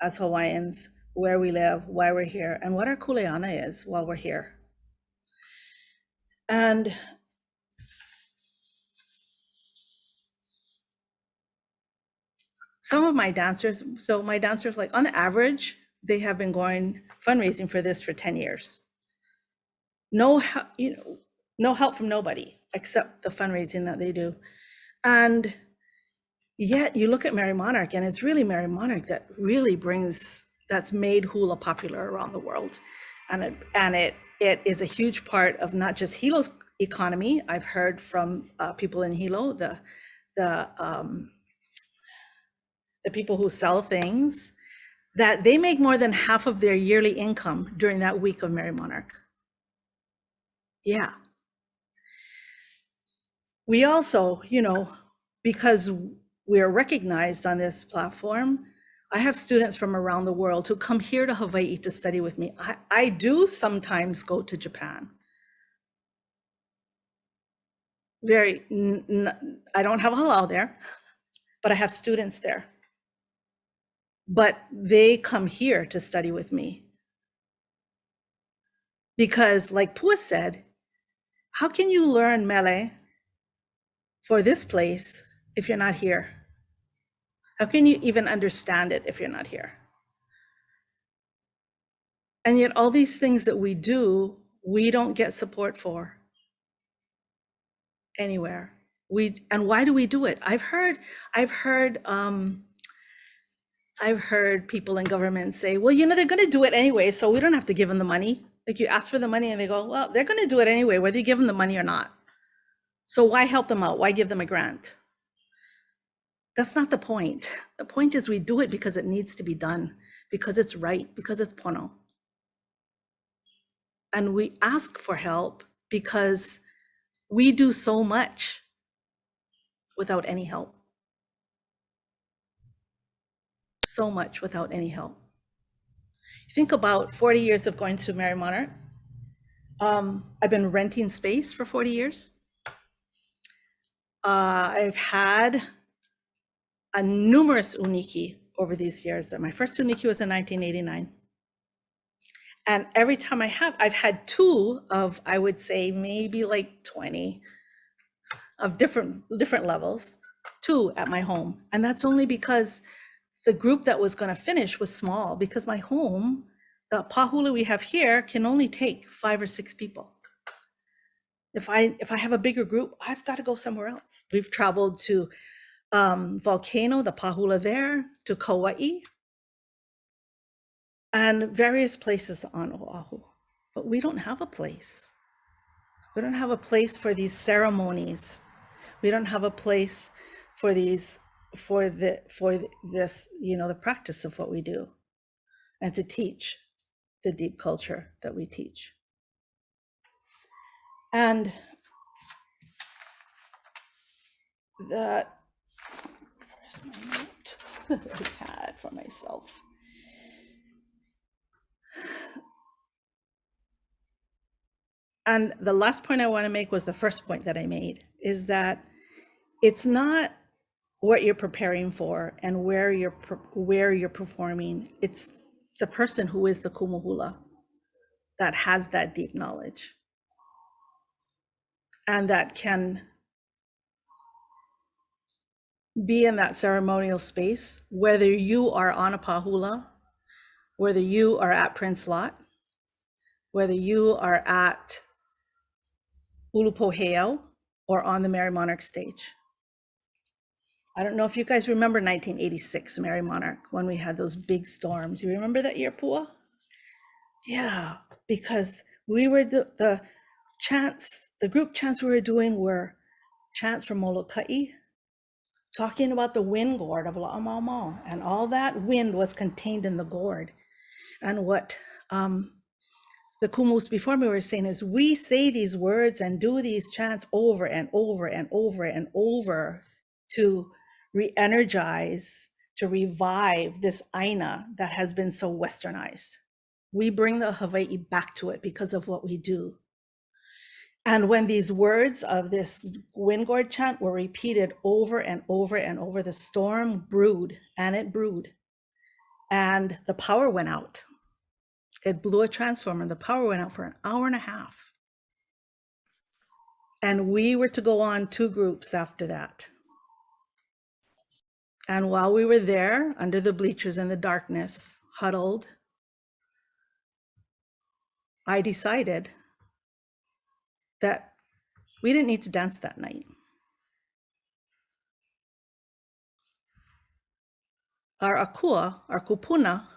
as Hawaiians, where we live, why we're here, and what our kuleana is while we're here. And some of my dancers, so my dancers, like on the average, they have been going fundraising for this for 10 years. No help from nobody except the fundraising that they do. And yet you look at Mary Monarch, and it's really Mary Monarch that really that's made hula popular around the world. And it is a huge part of not just Hilo's economy. I've heard from people in Hilo, the people who sell things, that they make more than half of their yearly income during that week of Mary Monarch. Yeah. We also, because we are recognized on this platform, I have students from around the world who come here to Hawaii to study with me. I do sometimes go to Japan. I don't have halal there, but I have students there. But they come here to study with me. Because like Pua said, how can you learn mele for this place if you're not here? How can you even understand it if you're not here? And yet all these things that we do, we don't get support for anywhere. And why do we do it? I've heard people in government say, well, they're going to do it anyway, so we don't have to give them the money. Like, you ask for the money and they go, well, they're going to do it anyway, whether you give them the money or not. So why help them out? Why give them a grant? That's not the point. The point is we do it because it needs to be done, because it's right, because it's pono. And we ask for help because we do so much without any help. So much without any help. Think about 40 years of going to Mary Monarch. I've been renting space for 40 years. I've had a numerous uniki over these years. My first uniki was in 1989. And every time I've had two of, I would say maybe like 20 of different levels, two at my home. And that's only because the group that was going to finish was small, because my home, the pahula we have here, can only take 5 or 6 people. If I have a bigger group, I've got to go somewhere else. We've traveled to Volcano, the pahula there, to Kauai, and various places on Oahu. But we don't have a place. We don't have a place for these ceremonies. We don't have a place for these, for this, the practice of what we do, and to teach the deep culture that we teach. And that, where's my note that I had for myself? And the last point I want to make was the first point that I made, is that it's not what you're preparing for and where you're performing. It's the person who is the Kumu Hula that has that deep knowledge and that can be in that ceremonial space, whether you are on a pahula, whether you are at Prince Lot, whether you are at Ulupoheo or on the Mary Monarch stage. I don't know if you guys remember 1986 Mary Monarch, when we had those big storms. You remember that year, Pua? Yeah, because we were the chants, the group chants we were doing were chants from Molokai, talking about the wind gourd of La'amamau, and all that wind was contained in the gourd. And what the Kumus before me were saying is, we say these words and do these chants over and over and over and over to re-energize, to revive this aina that has been so westernized. We bring the Hawaii back to it because of what we do. And when these words of this wind gourd chant were repeated over and over and over, the storm brewed and it brewed, and the power went out. It blew a transformer, the power went out for an hour and a half. And we were to go on 2 groups after that. And while we were there under the bleachers in the darkness, huddled, I decided that we didn't need to dance that night. Our akua, our kupuna,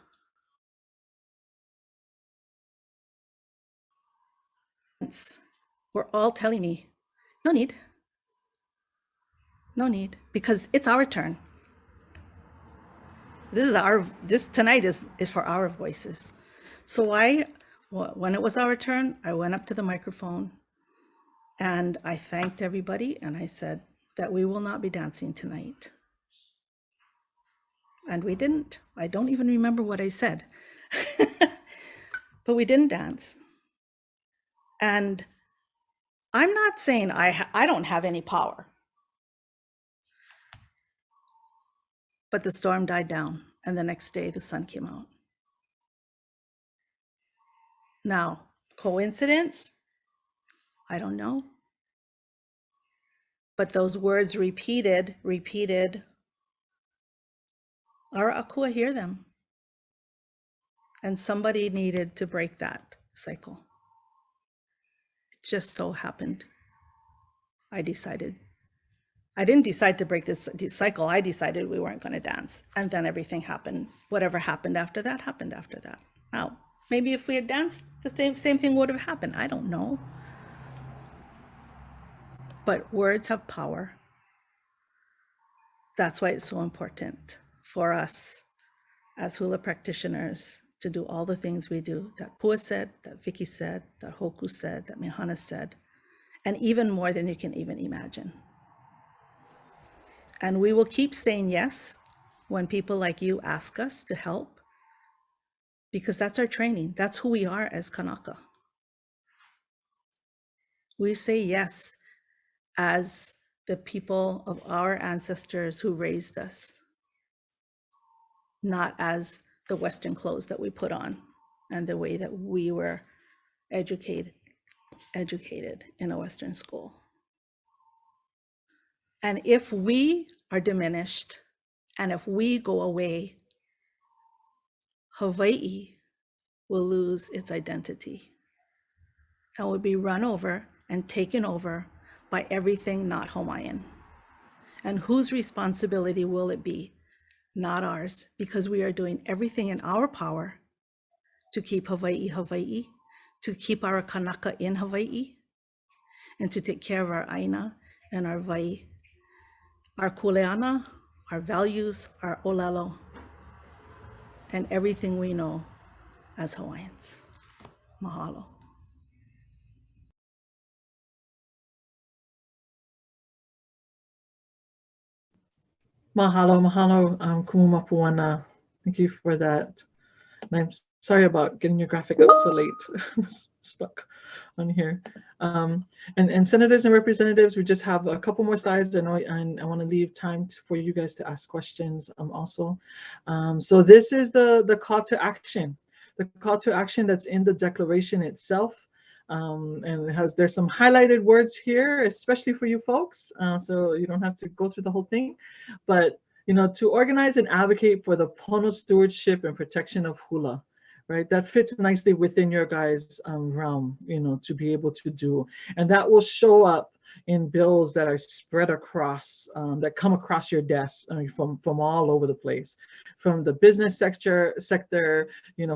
were all telling me, no need, because it's our turn. This tonight is for our voices. So when it was our turn, I went up to the microphone and I thanked everybody and I said that we will not be dancing tonight. And we didn't. I don't even remember what I said, but we didn't dance. And I'm not saying I don't have any power, but the storm died down and the next day the sun came out. Now, coincidence? I don't know. But those words repeated, our akua hear them. And somebody needed to break that cycle. It just so happened. I didn't decide to break this cycle. I decided we weren't going to dance. And then everything happened. Whatever happened after that happened after that. Now, maybe if we had danced, the same thing would have happened. I don't know. But words have power. That's why it's so important for us as hula practitioners to do all the things we do, that Pua said, that Vicky said, that Hoku said, that Mihana said, and even more than you can even imagine. And we will keep saying yes when people like you ask us to help, because that's our training. That's who we are as Kanaka. We say yes as the people of our ancestors who raised us, not as the Western clothes that we put on and the way that we were educated in a Western school. And if we are diminished and if we go away, Hawaii will lose its identity and will be run over and taken over by everything not Hawaiian. And whose responsibility will it be? Not ours, because we are doing everything in our power to keep Hawaii, Hawaii, to keep our Kanaka in Hawaii, and to take care of our Aina and our Vai, our Kuleana, our values, our Olelo, and everything we know as Hawaiians. Mahalo. Mahalo, mahalo, Kumu Mapuana. Thank you for that. And I'm sorry about getting your graphic up so late. Stuck on here. And senators and representatives, we just have a couple more slides. I know, and I want to leave time for you guys to ask questions also. So this is the call to action. The call to action that's in the declaration itself. And there's some highlighted words here, especially for you folks, so you don't have to go through the whole thing. But to organize and advocate for the pono stewardship and protection of hula, right? That fits nicely within your guys' realm, to be able to do, and that will show up in bills that are spread across, that come across your desk from all over the place, from the business sector,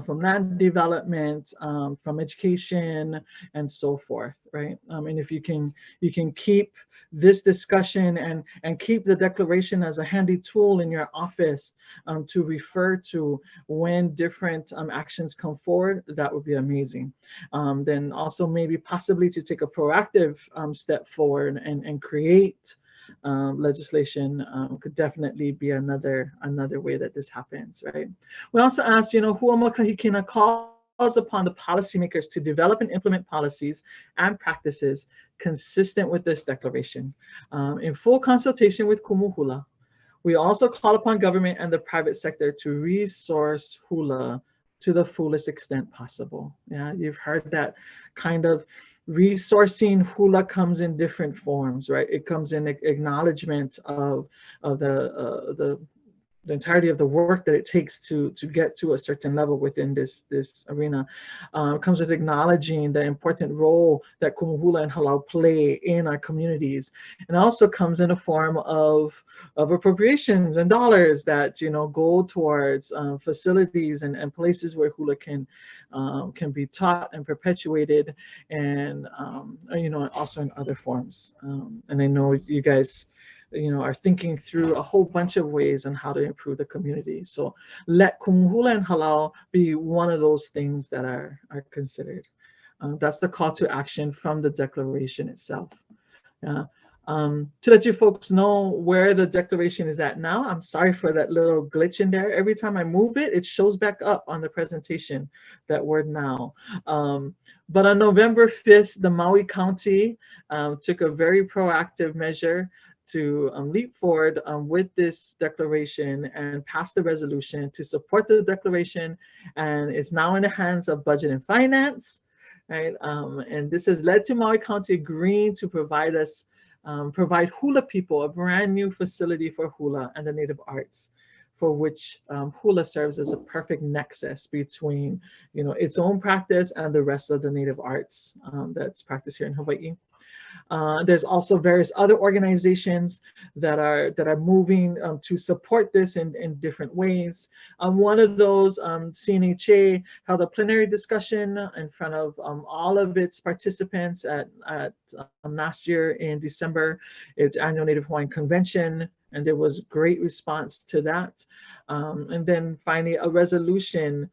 from land development, from education, and so forth, right? And if you can keep this discussion and keep the declaration as a handy tool in your office to refer to when different actions come forward, that would be amazing. Then also maybe possibly to take a proactive step forward and create legislation could definitely be another way that this happens, right? We also asked, Huama Kahikina calls upon the policymakers to develop and implement policies and practices consistent with this declaration. In full consultation with Kumu Hula, we also call upon government and the private sector to resource hula to the fullest extent possible. Yeah, you've heard that kind of resourcing hula comes in different forms, right? It comes in acknowledgement of the entirety of the work that it takes to get to a certain level within this arena. It comes with acknowledging the important role that Kumu Hula and Halau play in our communities. And also comes in a form of appropriations and dollars that, you know, go towards facilities and places where hula can be taught and perpetuated, and you know, also in other forms. And I know you guys, you know, are thinking through a whole bunch of ways on how to improve the community. So let Kumu Hula and Halau be one of those things that are considered. That's the call to action from the declaration itself. To let you folks know where the declaration is at now, I'm sorry for that little glitch in there. Every time I move it, it shows back up on the presentation, that word now. But on November 5th, the Maui County took a very proactive measure to leap forward with this declaration and pass the resolution to support the declaration, and it's now in the hands of Budget and Finance, right? And this has led to Maui County agreeing to provide hula people a brand new facility for hula and the native arts, for which hula serves as a perfect nexus between, you know, its own practice and the rest of the native arts that's practiced here in Hawaii. There's also various other organizations that are moving to support this in different ways. One of those, CNHA, held a plenary discussion in front of all of its participants at last year in December, its annual Native Hawaiian Convention, and there was great response to that. And then finally, a resolution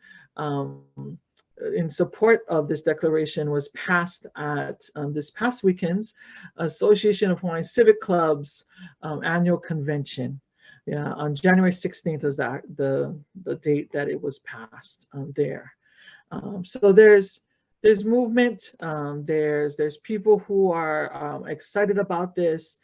in support of this declaration was passed at this past weekend's Association of Hawaiian Civic Clubs annual convention. Yeah, on January 16th was the date that it was passed there. So there's movement, there's people who are excited about this.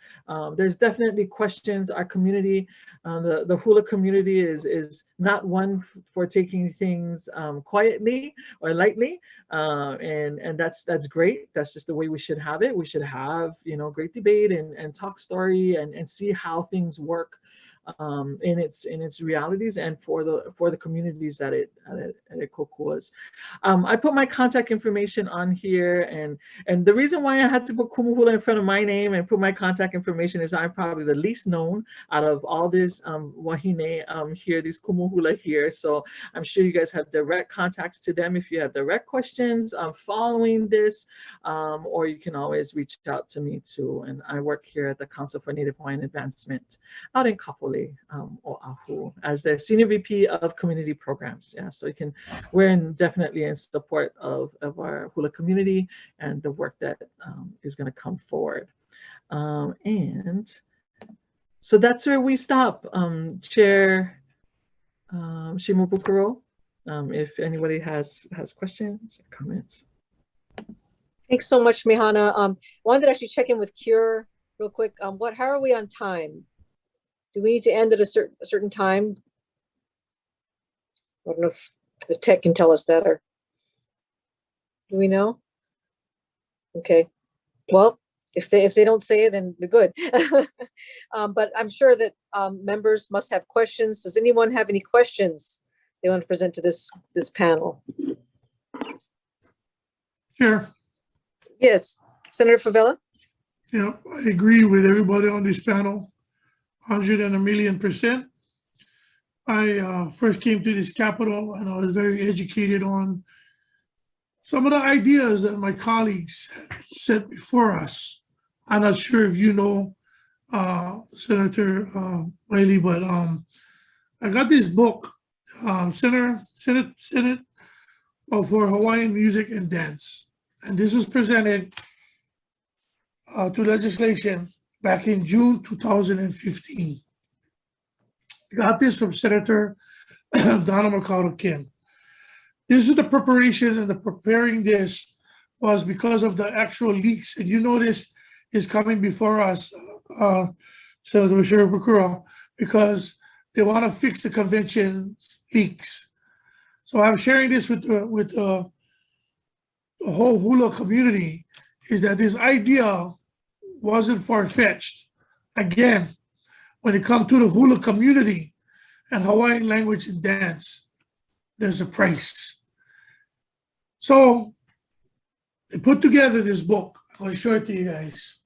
There's definitely questions. Our community, the hula community is not one for taking things quietly or lightly, and that's great. That's just the way we should have it. We should have, you know, great debate and talk story and see how things work in its realities and for the communities that it kokuas. I put my contact information on here, and the reason why I had to put Kumu Hula in front of my name and put my contact information is I'm probably the least known out of all this wahine here, these Kumu Hula here. So I'm sure you guys have direct contacts to them if you have direct questions following this, or you can always reach out to me too. And I work here at the Council for Native Hawaiian Advancement out in Kapolei, Oahu, as the Senior VP of Community Programs. Yeah, so we're definitely in support of our hula community and the work that is going to come forward. And so that's where we stop. Chair Shimabukuro, if anybody has questions or comments. Thanks so much, Mihana. Wanted to actually check in with Cure real quick. How are we on time? Do we need to end at a certain time? I don't know if the tech can tell us that, or do we know? Okay, well, if they don't say it, then they're good. But I'm sure that members must have questions. Does anyone have any questions they want to present to this panel? Chair. Yes, Senator Favela. Yeah, I agree with everybody on this panel, 101,000,000%. I first came to this Capitol and I was very educated on some of the ideas that my colleagues had set before us. I'm not sure if you know Senator Wiley, but I got this book, Senate for Hawaiian Music and Dance. And this was presented to legislation back in June 2015. I got this from Senator Donna Makauto Kim. This is the preparation and the preparing this was because of the actual leaks. And you notice is coming before us, Senator Bakura, because they want to fix the convention's leaks. So I'm sharing this with the whole hula community, is that this idea wasn't far-fetched. Again, when it comes to the hula community and Hawaiian language and dance, there's a price. So they put together this book. I'm going to show it to you guys.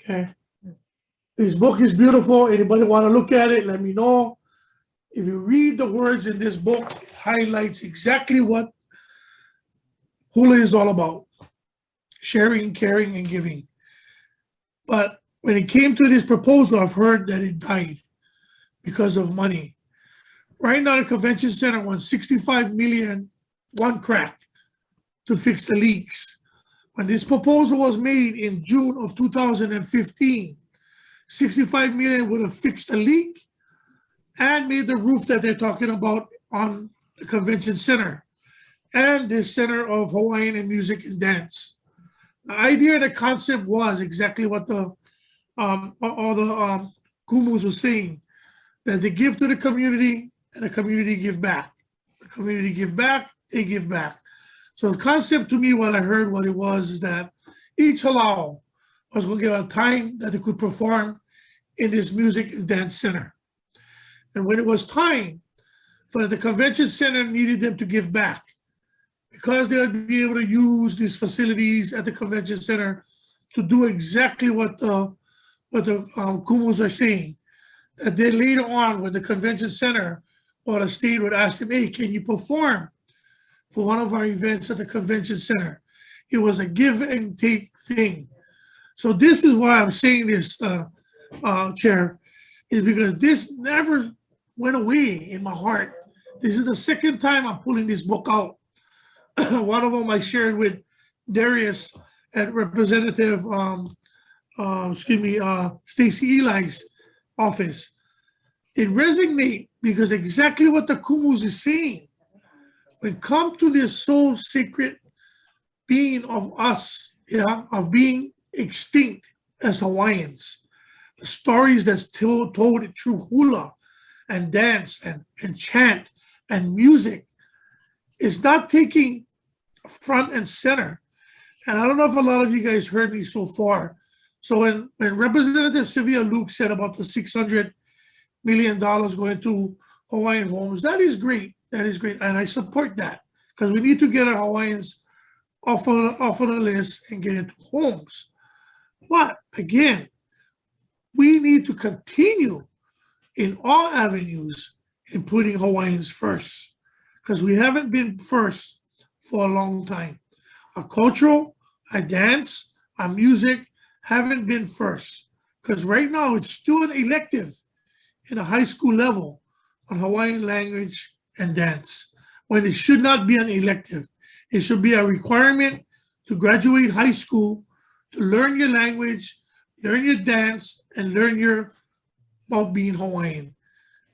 Okay. This book is beautiful. Anybody want to look at it, let me know. If you read the words in this book, it highlights exactly what hula is all about. Sharing, caring, and giving. But when it came to this proposal, I've heard that it died because of money. Right now, the convention center wants 65 million, one crack, to fix the leaks. When this proposal was made in June of 2015, 65 million would have fixed the leak and made the roof that they're talking about on the convention center and the Center of Hawaiian and Music and Dance. The idea, the concept was exactly what the all the Kumus were saying, that they give to the community and the community give back. The community give back, they give back. So the concept to me, what I heard, what it was, is that each halau was going to get a time that they could perform in this music and dance center. And when it was time for the convention center needed them to give back, because they would be able to use these facilities at the convention center to do exactly what the Kumus are saying. That then later on, when the convention center or the state would ask them, hey, can you perform for one of our events at the convention center? It was a give and take thing. So this is why I'm saying this, Chair, is because this never went away in my heart. This is the second time I'm pulling this book out. One of them I shared with Darius at Representative, Stacey Eli's office. It resonates because exactly what the Kumus is saying. When it comes to this soul sacred being of us, of being extinct as Hawaiians, the stories that's told through hula and dance and chant and music is not taking front and center. And I don't know if a lot of you guys heard me so far. So when Representative Sylvia Luke said about the $600 million going to Hawaiian homes, that is great. That is great. And I support that because we need to get our Hawaiians off of the list and get into homes. But again, we need to continue in all avenues in putting Hawaiians first, because we haven't been first for a long time. Our cultural, our dance, our music haven't been first, because right now it's still an elective in a high school level on Hawaiian language and dance, when it should not be an elective. It should be a requirement to graduate high school, to learn your language, learn your dance, and learn about being Hawaiian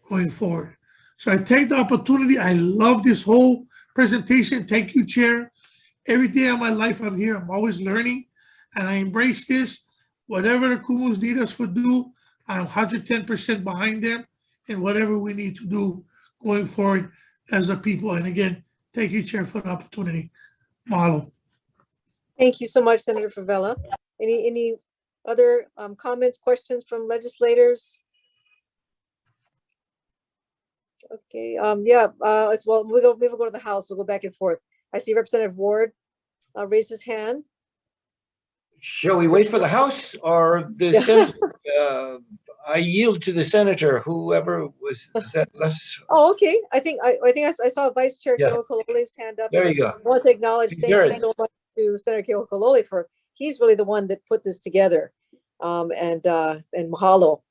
going forward. So I take the opportunity. I love this whole presentation. Thank you, Chair. Every day of my life I'm here. I'm always learning, and I embrace this. Whatever the Kumus need us to do, I'm 110% behind them in whatever we need to do going forward as a people. And again, thank you, Chair, for the opportunity. Mahalo. Thank you so much, Senator Favela. Any other comments, questions from legislators? Okay, as well, we will go to the House. We'll go back and forth. I see Representative Ward raise his hand. Shall we wait for the House or the Senate? I yield to the senator, whoever was that less. Oh, okay. I think I saw Vice Chair Keokololi's hand up. There you go. I want to acknowledge, thank you so much to Senator Keokololi he's really the one that put this together. And mahalo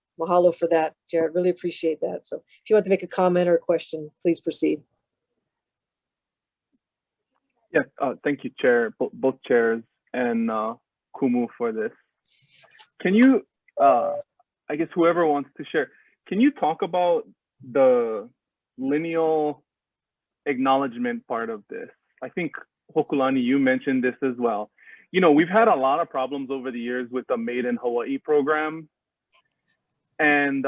for that, Jared. Really appreciate that. So if you want to make a comment or a question, please proceed. Yes, thank you, Chair, both chairs and Kumu for this. Can you, I guess whoever wants to share, can you talk about the lineal acknowledgement part of this? I think Hokulani, you mentioned this as well. you know, we've had a lot of problems over the years with the Made in Hawaii program. And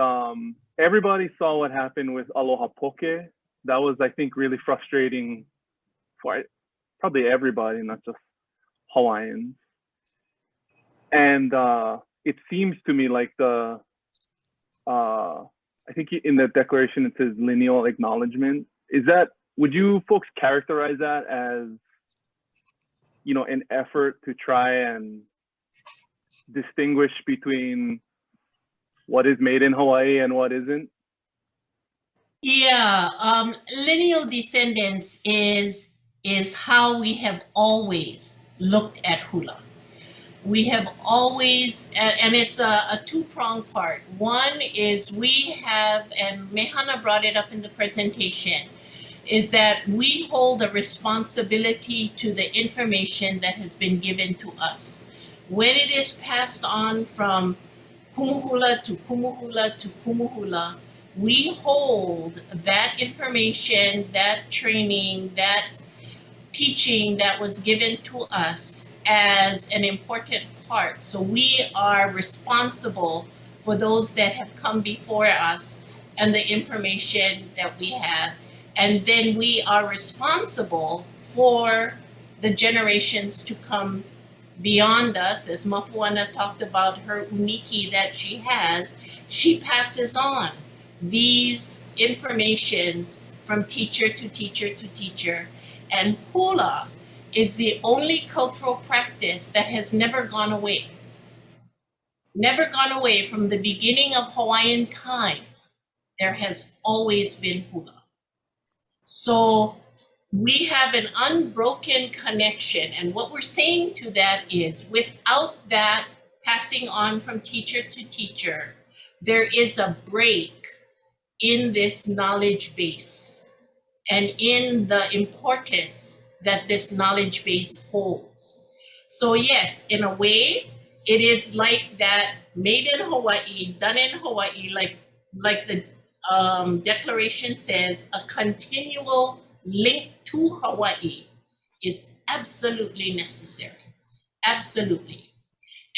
everybody saw what happened with Aloha Poke. That was, I think, really frustrating for probably everybody, not just Hawaiians. And it seems to me like I think in the declaration it says lineal acknowledgement. Is that, would you folks characterize that as, you know, an effort to try and distinguish between what is made in Hawaii and what isn't? Yeah, lineal descendants is how we have always looked at hula. We have always, and it's a two-pronged part. One is we have, and Mehana brought it up in the presentation, is that we hold a responsibility to the information that has been given to us. When it is passed on from Kumu Hula to Kumu Hula to Kumu Hula, we hold that information, that training, that teaching that was given to us as an important part. So we are responsible for those that have come before us and the information that we have. And then we are responsible for the generations to come beyond us. As Mapuana talked about her uniki that she has, she passes on these informations from teacher to teacher to teacher. And hula is the only cultural practice that has never gone away. Never gone away from the beginning of Hawaiian time. There has always been hula. So we have an unbroken connection. And what we're saying to that is, without that passing on from teacher to teacher, there is a break in this knowledge base and in the importance that this knowledge base holds. So yes, in a way, it is like that made in Hawaii, done in Hawaii, like the declaration says, a continual link to Hawaii is absolutely necessary, absolutely.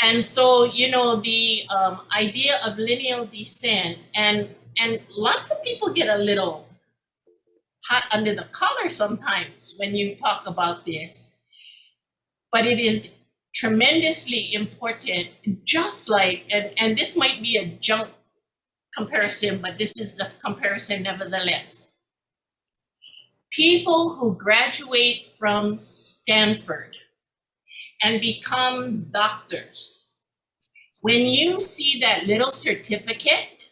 And so, you know, the idea of lineal descent, and lots of people get a little hot under the collar sometimes when you talk about this, but it is tremendously important, just like, and this might be a junk comparison, but this is the comparison nevertheless. People who graduate from Stanford and become doctors, when you see that little certificate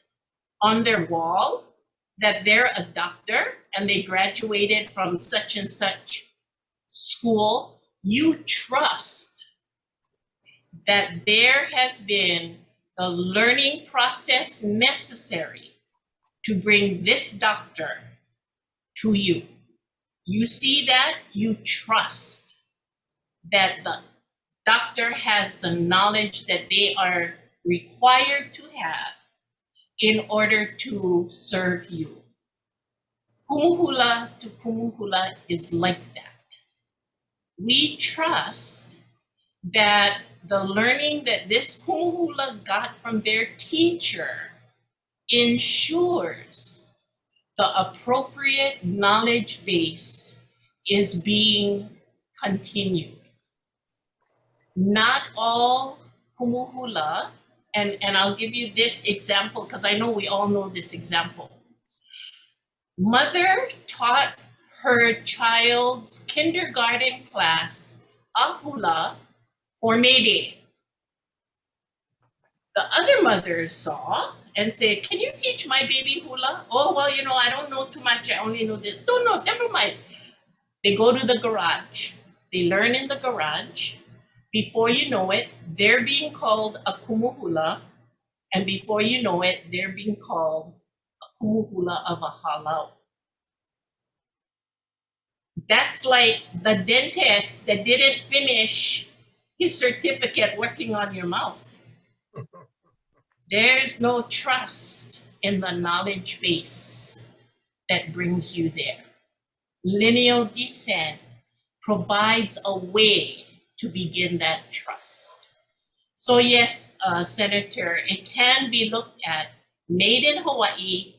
on their wall that they're a doctor and they graduated from such and such school, you trust that there has been the learning process necessary to bring this doctor to you. You see that, you trust that the doctor has the knowledge that they are required to have in order to serve you. Kumu Hula to Kumu Hula is like that. We trust that the learning that this Kumu Hula got from their teacher ensures the appropriate knowledge base is being continued. Not all Kumu Hula, and I'll give you this example because I know we all know this example. Mother taught her child's kindergarten class a hula for May Day. The other mothers saw and said, "Can you teach my baby hula?" "Oh, well, you know, I don't know too much. I only know this." No, never mind. They go to the garage. They learn in the garage. Before you know it, they're being called a Kumu Hula. And before you know it, they're being called a Kumu Hula of a halau. That's like the dentist that didn't finish his certificate working on your mouth. There's no trust in the knowledge base that brings you there. Lineal descent provides a way to begin that trust. So yes, Senator, it can be looked at, made in Hawaii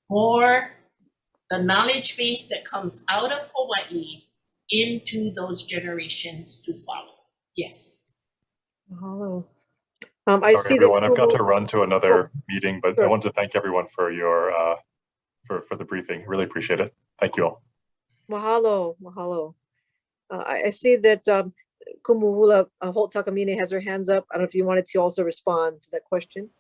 for the knowledge base that comes out of Hawaii into those generations to follow. Yes. Mahalo. I Sorry, see everyone. that I've got to Kumu, run to another meeting, but I sure. wanted to thank everyone for your for the briefing. Really appreciate it. Thank you all. Mahalo, mahalo. I see that Kumu Hula Holt Takamine has her hands up. I don't know if you wanted to also respond to that question.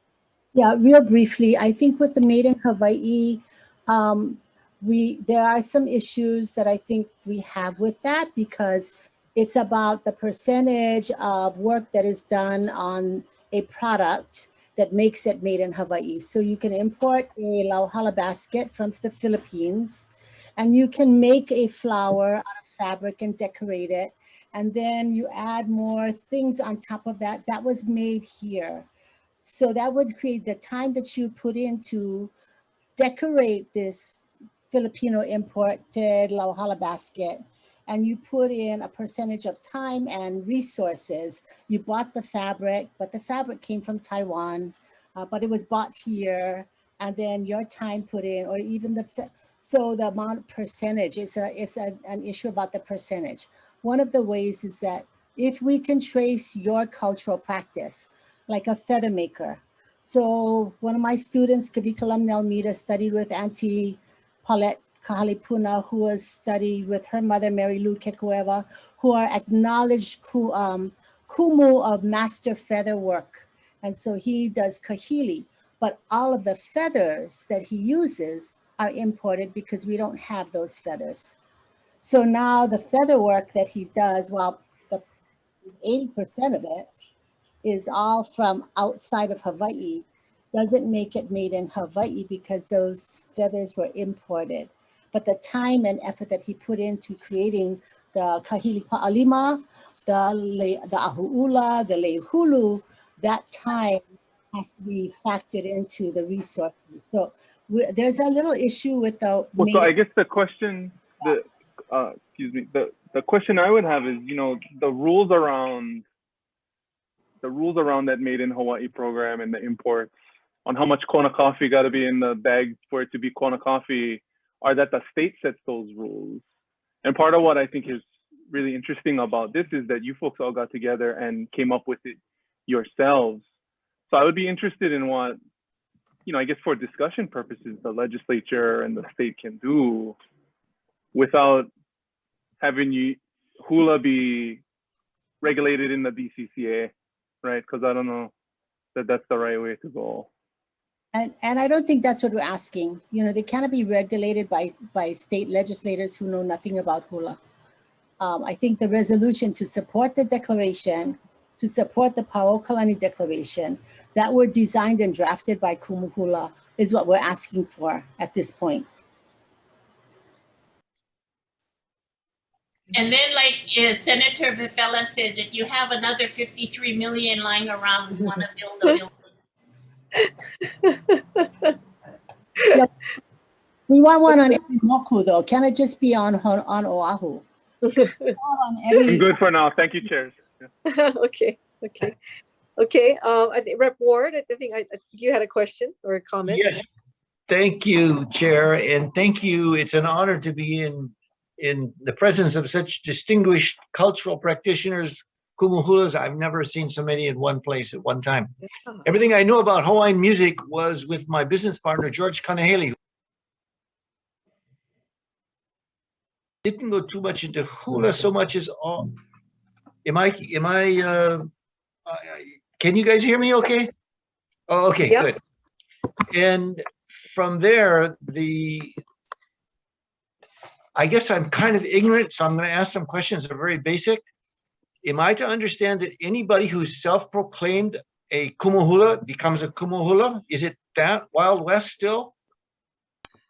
Yeah, real briefly, I think with the Made in Hawaii, there are some issues that I think we have with that because it's about the percentage of work that is done on a product that makes it made in Hawaii. So you can import a lauhala basket from the Philippines, and you can make a flower out of fabric and decorate it. And then you add more things on top of that. That was made here. So that would create the time that you put in to decorate this Filipino imported lauhala basket, and you put in a percentage of time and resources. You bought the fabric, but the fabric came from Taiwan, but it was bought here, and then your time put in, or even so the amount of percentage, it's an issue about the percentage. One of the ways is that if we can trace your cultural practice, like a feather maker. So one of my students, Kavikalam Nelmida, studied with Auntie Paulette Kahalipuna, who was studied with her mother, Mary Lou Kekuewa, who are acknowledged kumu of master feather work. And so he does kahili, but all of the feathers that he uses are imported because we don't have those feathers. So now the feather work that he does, well, the 80% of it is all from outside of Hawaii, doesn't make it made in Hawaii because those feathers were imported. But the time and effort that he put into creating the kahili pa'alima, the ahu'ula, the leihulu, that time has to be factored into the resources. So there's a little issue with the— Well, so I guess the question, excuse me, the question I would have is, you know, the rules around that Made in Hawaii program and the imports on how much Kona coffee got to be in the bag for it to be Kona coffee, are that the state sets those rules. And part of what I think is really interesting about this is that you folks all got together and came up with it yourselves. So I would be interested in what, you know, I guess for discussion purposes, the legislature and the state can do without having hula be regulated in the DCCA, right? Because I don't know that that's the right way to go. And I don't think that's what we're asking. You know, they cannot be regulated by state legislators who know nothing about hula. I think the resolution to support the declaration, to support the Pauokalani Declaration that were designed and drafted by Kumu Hula is what we're asking for at this point. And then, like Senator Vivella says, if you have another 53 million lying around, want to build a building. Yep. We want one on every moku though. Can it just be on Oahu? I'm good for now. Thank you, chairs. Yeah. Okay. I think Rep. Ward, I think you had a question or a comment. Yes, thank you, Chair, and thank you. It's an honor to be in the presence of such distinguished cultural practitioners, Kumu Hulas. I've never seen so many in one place at one time. Everything I know about Hawaiian music was with my business partner, George Kanahele. Didn't go too much into hula so much as all. Can you guys hear me okay? Oh, okay, yep. Good. And from there, I guess I'm kind of ignorant, so I'm going to ask some questions that are very basic. Am I to understand that anybody who's self-proclaimed a Kumu Hula becomes a Kumu Hula? Is it that Wild West still?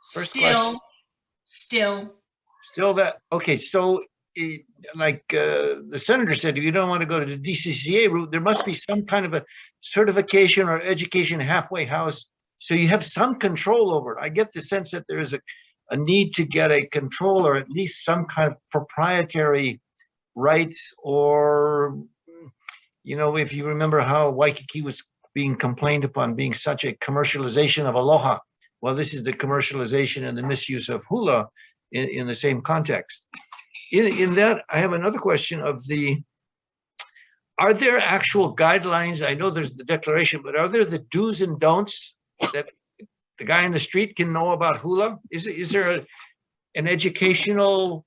Still that. Okay, so like the senator said, if you don't want to go to the DCCA route, there must be some kind of a certification or education halfway house, so you have some control over it. I get the sense that there is a need to get a control or at least some kind of proprietary rights, or, you know, if you remember how Waikiki was being complained upon being such a commercialization of aloha. Well, this is the commercialization and the misuse of hula in the same context. In that, I have another question of are there actual guidelines? I know there's the declaration, but are there the do's and don'ts that the guy in the street can know about hula? Is there an educational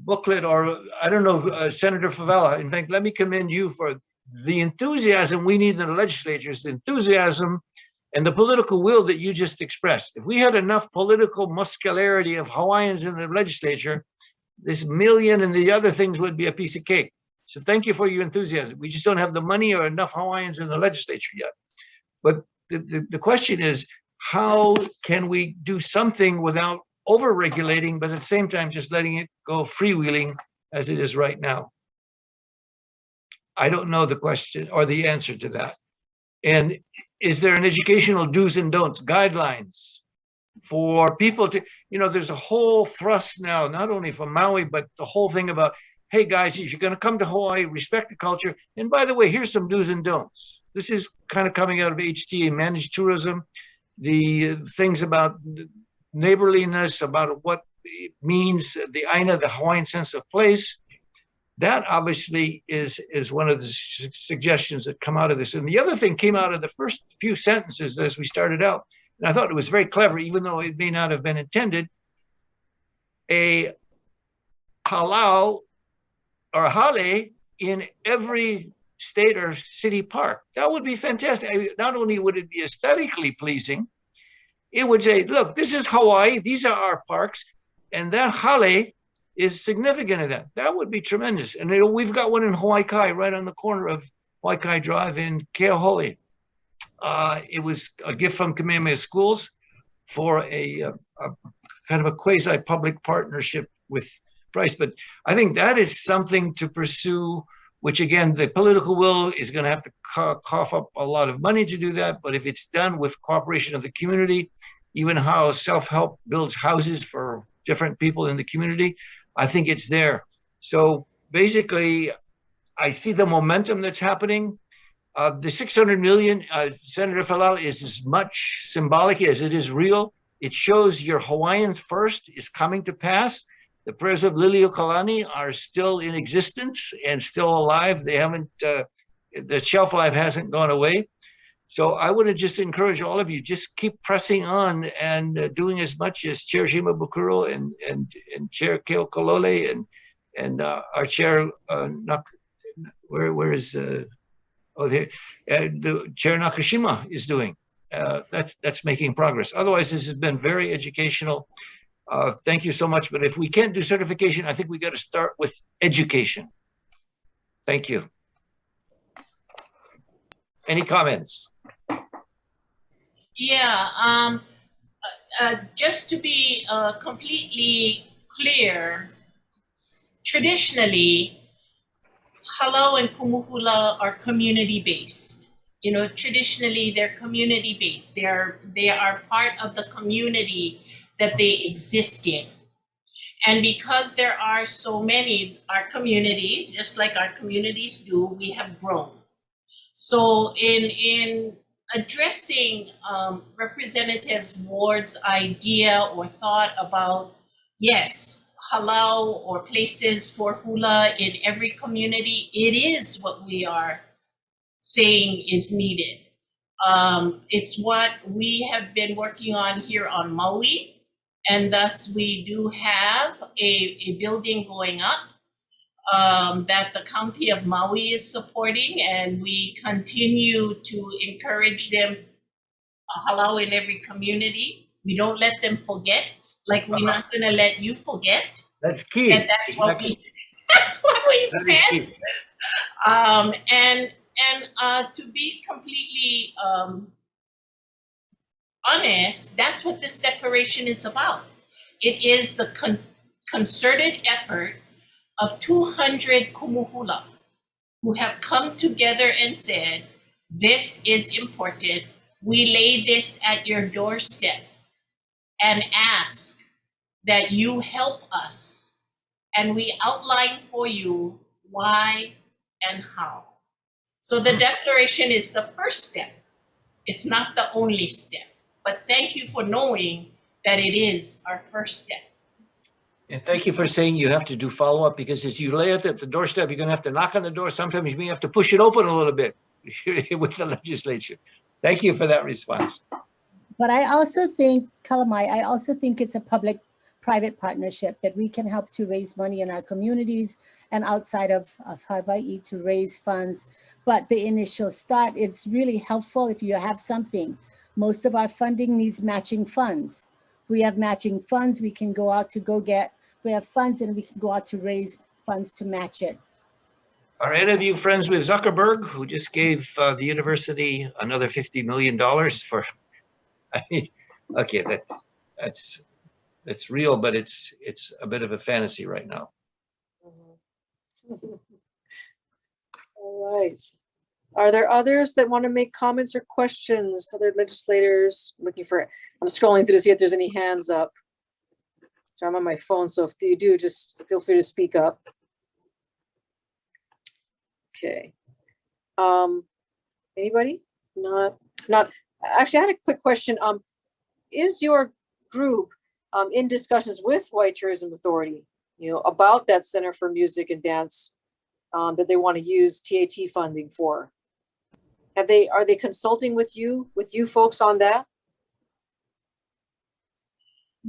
booklet, or I don't know, Senator Favela? In fact, let me commend you for the enthusiasm we need in the legislatures, the enthusiasm and the political will that you just expressed. If we had enough political muscularity of Hawaiians in the legislature, this million and the other things would be a piece of cake. So thank you for your enthusiasm. We just don't have the money or enough Hawaiians in the legislature yet. But the question is, how can we do something without over-regulating, but at the same time just letting it go freewheeling as it is right now? I don't know the question or the answer to that. And is there an educational do's and don'ts guidelines for people to, you know, there's a whole thrust now, not only from Maui, but the whole thing about, hey guys, if you're going to come to Hawaii, respect the culture. And by the way, here's some do's and don'ts. This is kind of coming out of HTA, managed tourism, the things about neighborliness, about what it means, the aina, the Hawaiian sense of place. That obviously is one of the suggestions that come out of this. And the other thing came out of the first few sentences as we started out, and I thought it was very clever, even though it may not have been intended, a halau or hale in every state or city park. That would be fantastic. Not only would it be aesthetically pleasing, it would say, look, this is Hawaii, these are our parks, and that hale is significant in that. That would be tremendous. And we've got one in Hawaii Kai, right on the corner of Hawaii Kai Drive in Keahole. It was a gift from Kamehameha Schools for a kind of a quasi-public partnership with Bryce. But I think that is something to pursue, which again, the political will is going to have to cough up a lot of money to do that. But if it's done with cooperation of the community, even how self-help builds houses for different people in the community, I think it's there. So basically, I see the momentum that's happening. The 600 million, Senator Falal, is as much symbolic as it is real. It shows your Hawaiian first is coming to pass. The prayers of Liliuokalani are still in existence and still alive. They haven't, the shelf life hasn't gone away. So I would just encourage all of you, just keep pressing on and doing as much as Chair Shima Bukuro and Chair Keo Kolole and our Chair, where is, the Chair Nakashima is doing. That's making progress. Otherwise, this has been very educational. Thank you so much. But if we can't do certification, I think we got to start with education. Thank you. Any comments? Yeah, just to be completely clear, traditionally, halau and Kumu Hula are community-based. You know, traditionally they're community-based. They are part of the community that they exist in. And because there are so many, our communities, just like our communities do, we have grown. So in addressing Representative Ward's idea or thought about, yes, halau or places for hula in every community, it is what we are saying is needed. It's what we have been working on here on Maui, and thus we do have a building going up that the County of Maui is supporting, and we continue to encourage them halau in every community. We don't let them forget, like we're not gonna let you forget. That's key. And that's what we said. And to be completely honest, that's what this declaration is about. It is the concerted effort of 200 Kumu Hula who have come together and said, this is important. We lay this at your doorstep and ask that you help us and we outline for you why and how. So the declaration is the first step. It's not the only step, but thank you for knowing that it is our first step. And thank you for saying you have to do follow-up, because as you lay it at the doorstep, you're going to have to knock on the door. Sometimes you may have to push it open a little bit with the legislature. Thank you for that response. But I also think, Kalamai, I also think it's a public-private partnership that we can help to raise money in our communities and outside of Hawaii to raise funds. But the initial start, it's really helpful if you have something. Most of our funding needs matching funds. If we have matching funds, we can go out to we have funds and we can go out to raise funds to match it. Are any of you friends with Zuckerberg, who just gave the university another $50 million for, I mean, okay, that's real, but it's a bit of a fantasy right now. All right. Are there others that want to make comments or questions? Other legislators I'm scrolling through to see if there's any hands up. So I'm on my phone, so if you do, just feel free to speak up. Okay. Anybody? Not. Actually, I had a quick question. Is your group in discussions with Hawaii Tourism Authority, about that Center for Music and Dance that they want to use TAT funding for? Are they consulting with you folks on that?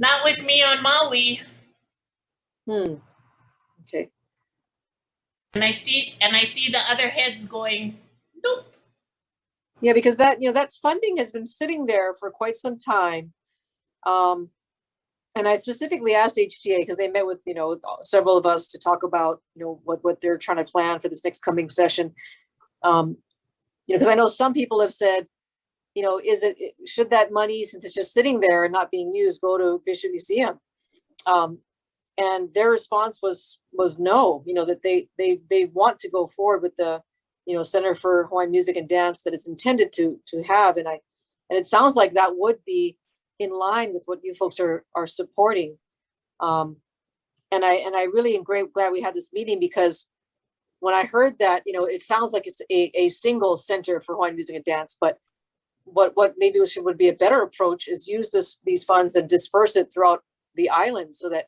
Not with me on Maui. Okay. And I see the other heads going, nope. Yeah, because that funding has been sitting there for quite some time. And I specifically asked HTA because they met with with several of us to talk about what they're trying to plan for this next coming session. Because I know some people have said, should that money, since it's just sitting there and not being used, go to Bishop Museum? And their response was no. That they want to go forward with the Center for Hawaiian Music and Dance that it's intended to have, and it sounds like that would be in line with what you folks are supporting. And I really am glad we had this meeting, because when I heard that, it sounds like it's a single center for Hawaiian music and dance, but what maybe would be a better approach is use these funds and disperse it throughout the island, so that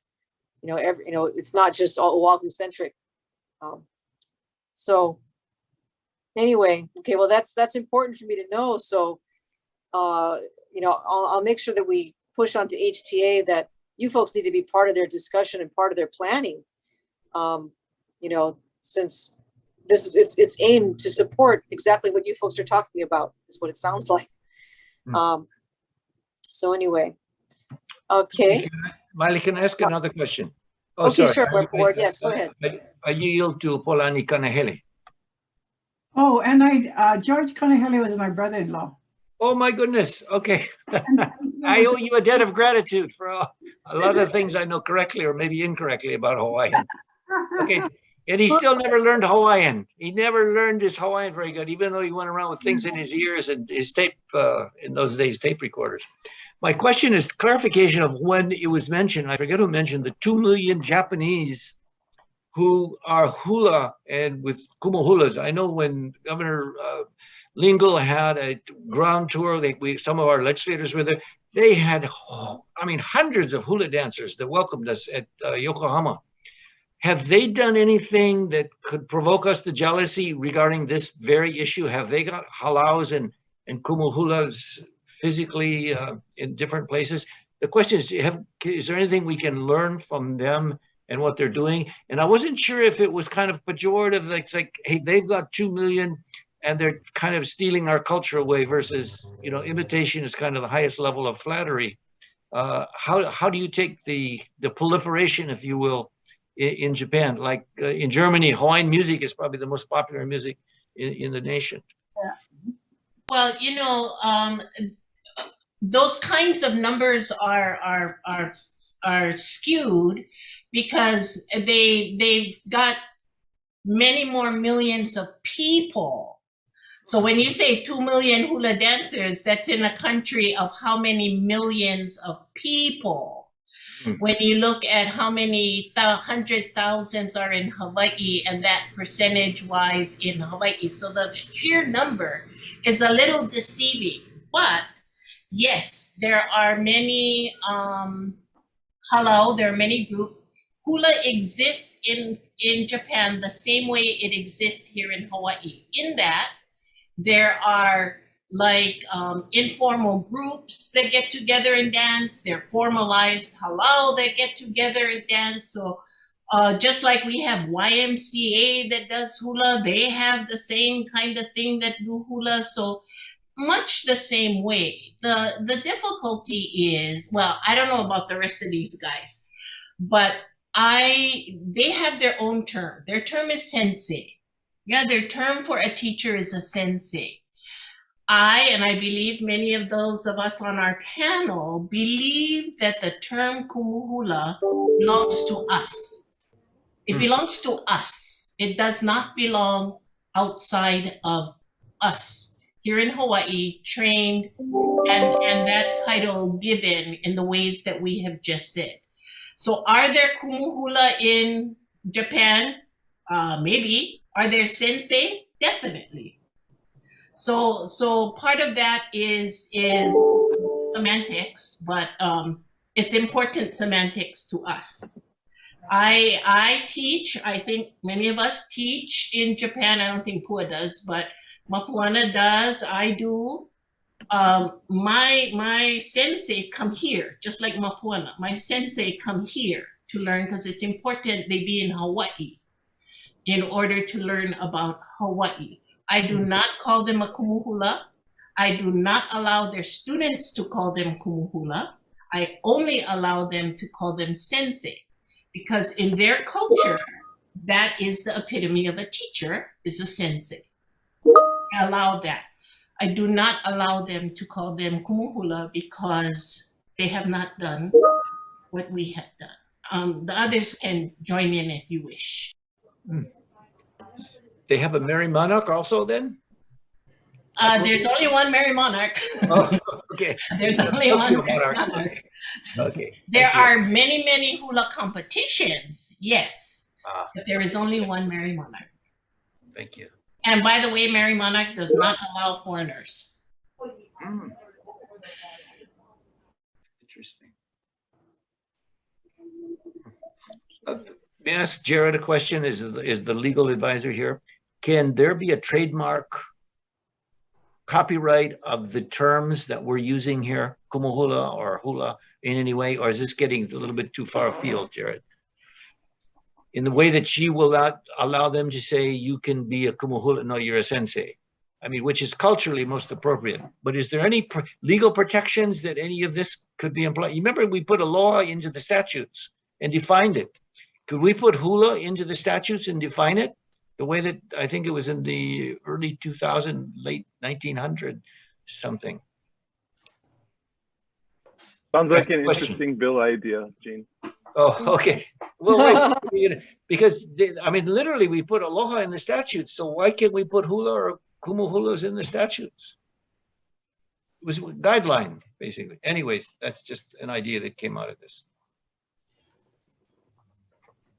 it's not just all Oahu centric. So anyway, okay, well that's important for me to know. So I'll make sure that we push onto HTA that you folks need to be part of their discussion and part of their planning. Since it's aimed to support exactly what you folks are talking about, is what it sounds like. So anyway, okay. Miley, can I ask another question? Oh, okay, sorry. Sure, board. Yes, go ahead. I yield to Polani Kanahele. Oh, and George Kanahele was my brother-in-law. Oh my goodness. Okay. I owe you a debt of gratitude for a lot of things I know correctly or maybe incorrectly about Hawaiian. Okay. And he still never learned Hawaiian. He never learned his Hawaiian very good, even though he went around with things in his ears and his tape, in those days, tape recorders. My question is clarification of when it was mentioned. I forget who mentioned the 2 million Japanese who are hula and with Kumu Hulas. I know when Governor Lingle had a ground tour, some of our legislators were there. They had, hundreds of hula dancers that welcomed us at Yokohama. Have they done anything that could provoke us to jealousy regarding this very issue? Have they got halaus and Kumu Hulas physically in different places? The question is there anything we can learn from them and what they're doing? And I wasn't sure if it was kind of pejorative, like hey, they've got 2 million and they're kind of stealing our culture away versus, imitation is kind of the highest level of flattery. How do you take the proliferation, if you will, in Japan? Like in Germany, Hawaiian music is probably the most popular music in the nation. Well, those kinds of numbers are skewed because they've got many more millions of people. So when you say 2 million hula dancers, that's in a country of how many millions of people? When you look at how many hundred thousands are in Hawaii and that percentage wise in Hawaii. So the sheer number is a little deceiving, but yes, there are many halau, there are many groups. Hula exists in Japan the same way it exists here in Hawaii, in that there are like informal groups that get together and dance. They're formalized halau that get together and dance. So just like we have YMCA that does hula, they have the same kind of thing that do hula. So much the same way. The difficulty is, well, I don't know about the rest of these guys, but they have their own term. Their term is sensei. Yeah, their term for a teacher is a sensei. And I believe many of those of us on our panel believe that the term Kumu Hula belongs to us. It belongs to us. It does not belong outside of us. Here in Hawaii, trained and that title given in the ways that we have just said. So are there Kumu Hula in Japan? Maybe. Are there sensei? Definitely. So part of that is semantics, but it's important semantics to us. I teach, I think many of us teach in Japan. I don't think Pua does, but Mapuana does, I do. My sensei come here, just like Mapuana. My sensei come here to learn because it's important they be in Hawaii in order to learn about Hawaii. I do not call them a Kumu Hula. I do not allow their students to call them Kumu Hula. I only allow them to call them sensei, because in their culture, that is the epitome of a teacher, is a sensei. I allow that. I do not allow them to call them Kumu Hula because they have not done what we have done. The others can join in if you wish. They have a Merry Monarch also then? There's only one Merry Monarch. Oh, okay. There's only one Merry Monarch. Okay. There are many, many hula competitions, yes, but there is only one Merry Monarch. Thank you. And by the way, Merry Monarch does not allow foreigners. Interesting. May I ask Jared a question? Is the legal advisor here? Can there be a trademark copyright of the terms that we're using here, Kumu Hula or hula in any way, or is this getting a little bit too far afield, Jared? In the way that she will not allow them to say you can be a Kumu Hula, no, you're a sensei. I mean, which is culturally most appropriate. But is there any legal protections that any of this could be employed? You remember we put aloha into the statutes and defined it. Could we put hula into the statutes and define it the way that I think it was in the early 2000, late 1900 something? Sounds like an interesting bill idea, Gene. Oh, okay. Well, wait, because I mean, literally, we put aloha in the statutes. So why can't we put hula or kumu hulas in the statutes? It was a guideline, basically. Anyways, that's just an idea that came out of this.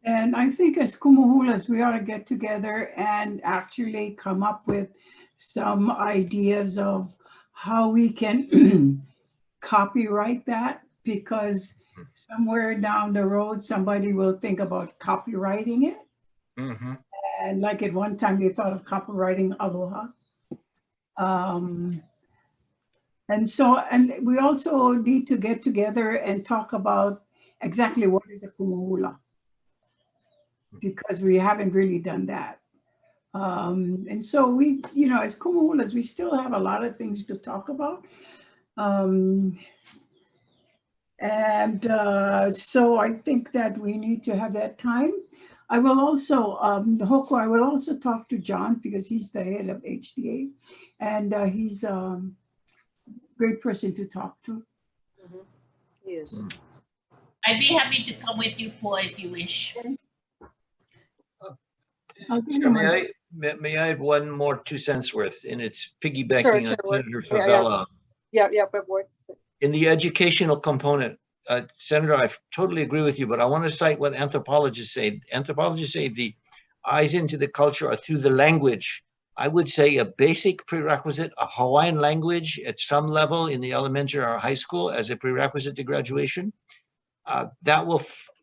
And I think as Kumu Hulas, we ought to get together and actually come up with some ideas of how we can copyright that, because somewhere down the road, somebody will think about copywriting it. Mm-hmm. And like at one time, they thought of copywriting aloha. And we also need to get together and talk about exactly what is a Kumu Hula, because we haven't really done that. And so we, as Kumu Hulas, we still have a lot of things to talk about. So I think that we need to have that time. I will also, Hoko, I will also talk to John, because he's the head of HDA, and he's a great person to talk to. Yes. I'd be happy to come with you, Paul, if you wish. May I have one more 2 cents worth? And it's piggybacking on Senator Favela. Yeah, Fred Ward. In the educational component, Senator, I totally agree with you, but I want to cite what anthropologists say. Anthropologists say the eyes into the culture are through the language. I would say a basic prerequisite, a Hawaiian language at some level in the elementary or high school as a prerequisite to graduation. That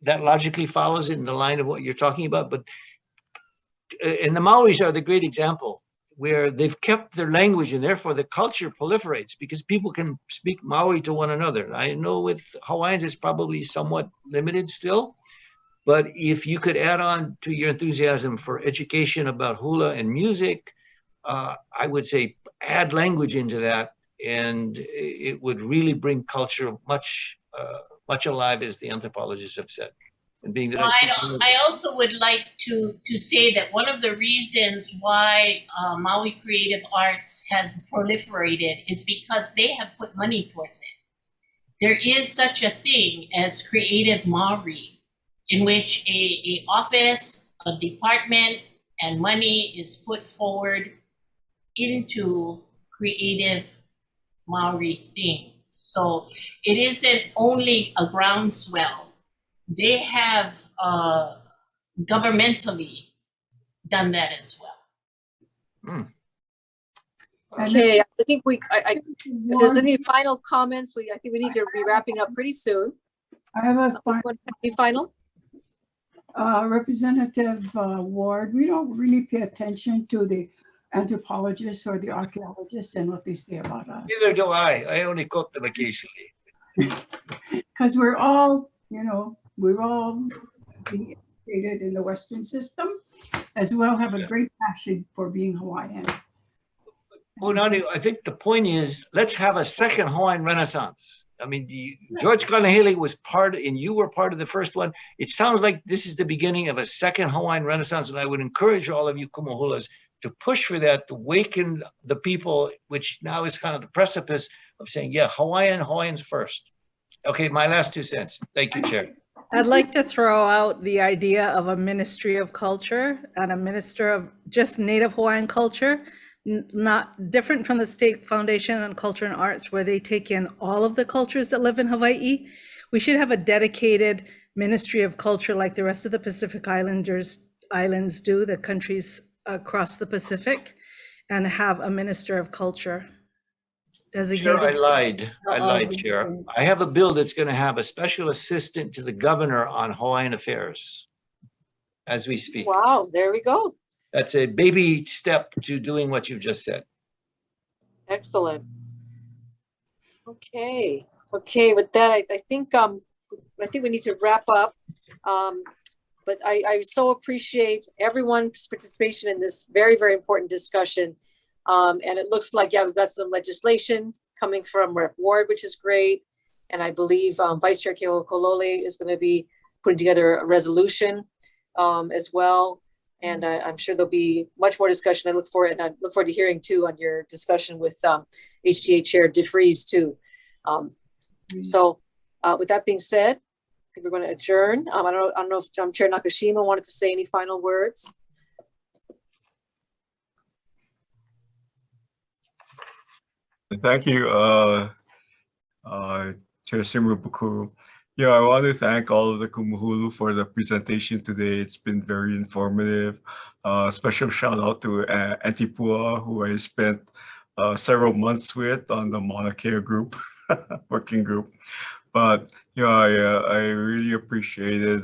logically follows in the line of what you're talking about. But and the Maoris are the great example where they've kept their language and therefore the culture proliferates because people can speak Maori to one another. I know with Hawaiians it's probably somewhat limited still, but if you could add on to your enthusiasm for education about hula and music, I would say add language into that, and it would really bring culture much alive, as the anthropologists have said. And being that I also would like to say that one of the reasons why Maui Creative Arts has proliferated is because they have put money towards it. There is such a thing as Creative Maori, in which a office, a department, and money is put forward into creative Maori things. So it isn't only a groundswell. They have governmentally done that as well. Okay, I think if there's any final comments, I think we need to be wrapping up pretty soon. I have a any final? Representative Ward, we don't really pay attention to the anthropologists or the archaeologists and what they say about us. Neither do I. I only quote them occasionally. Because we're all, we're all being educated in the Western system, as well have a great passion for being Hawaiian. Well, Nani, I think the point is, let's have a second Hawaiian Renaissance. I mean, George Kanahele was and you were part of the first one. It sounds like this is the beginning of a second Hawaiian Renaissance, and I would encourage all of you Kumu Hulas to push for that, to waken the people, which now is kind of the precipice of saying, yeah, Hawaiians first. Okay, my last 2 cents. Thank you, Chair. I'd like to throw out the idea of a Ministry of Culture and a Minister of just Native Hawaiian culture, not different from the State Foundation on Culture and Arts, where they take in all of the cultures that live in Hawaii. We should have a dedicated Ministry of Culture like the rest of the Pacific Islands do, the countries across the Pacific, and have a Minister of Culture designated. Sure, I lied, Chair. I have a bill that's going to have a special assistant to the governor on Hawaiian affairs as we speak. Wow, there we go. That's a baby step to doing what you've just said. Excellent. Okay, with that, I think we need to wrap up. But I so appreciate everyone's participation in this very, very important discussion. And it looks like, we've got some legislation coming from Rep. Ward, which is great. And I believe Vice Chair Kehokolole is going to be putting together a resolution as well. And I'm sure there'll be much more discussion. I look forward to hearing too on your discussion with HTA Chair DeFries too. So with that being said, I think we're going to adjourn. I don't know if Chair Nakashima wanted to say any final words. Thank you, Chair Simru. Yeah, I want to thank all of the Kumu Hula for the presentation today. It's been very informative. Special shout out to Antipua, who I spent several months with on the Mauna Kea group, working group. But I really appreciated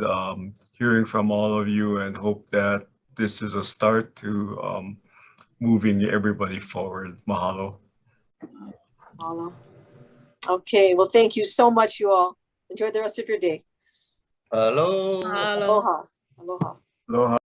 hearing from all of you and hope that this is a start to moving everybody forward. Mahalo. Mahalo. Okay, well, thank you so much, you all. Enjoy the rest of your day. Aloha. Aloha. Aloha. Aloha.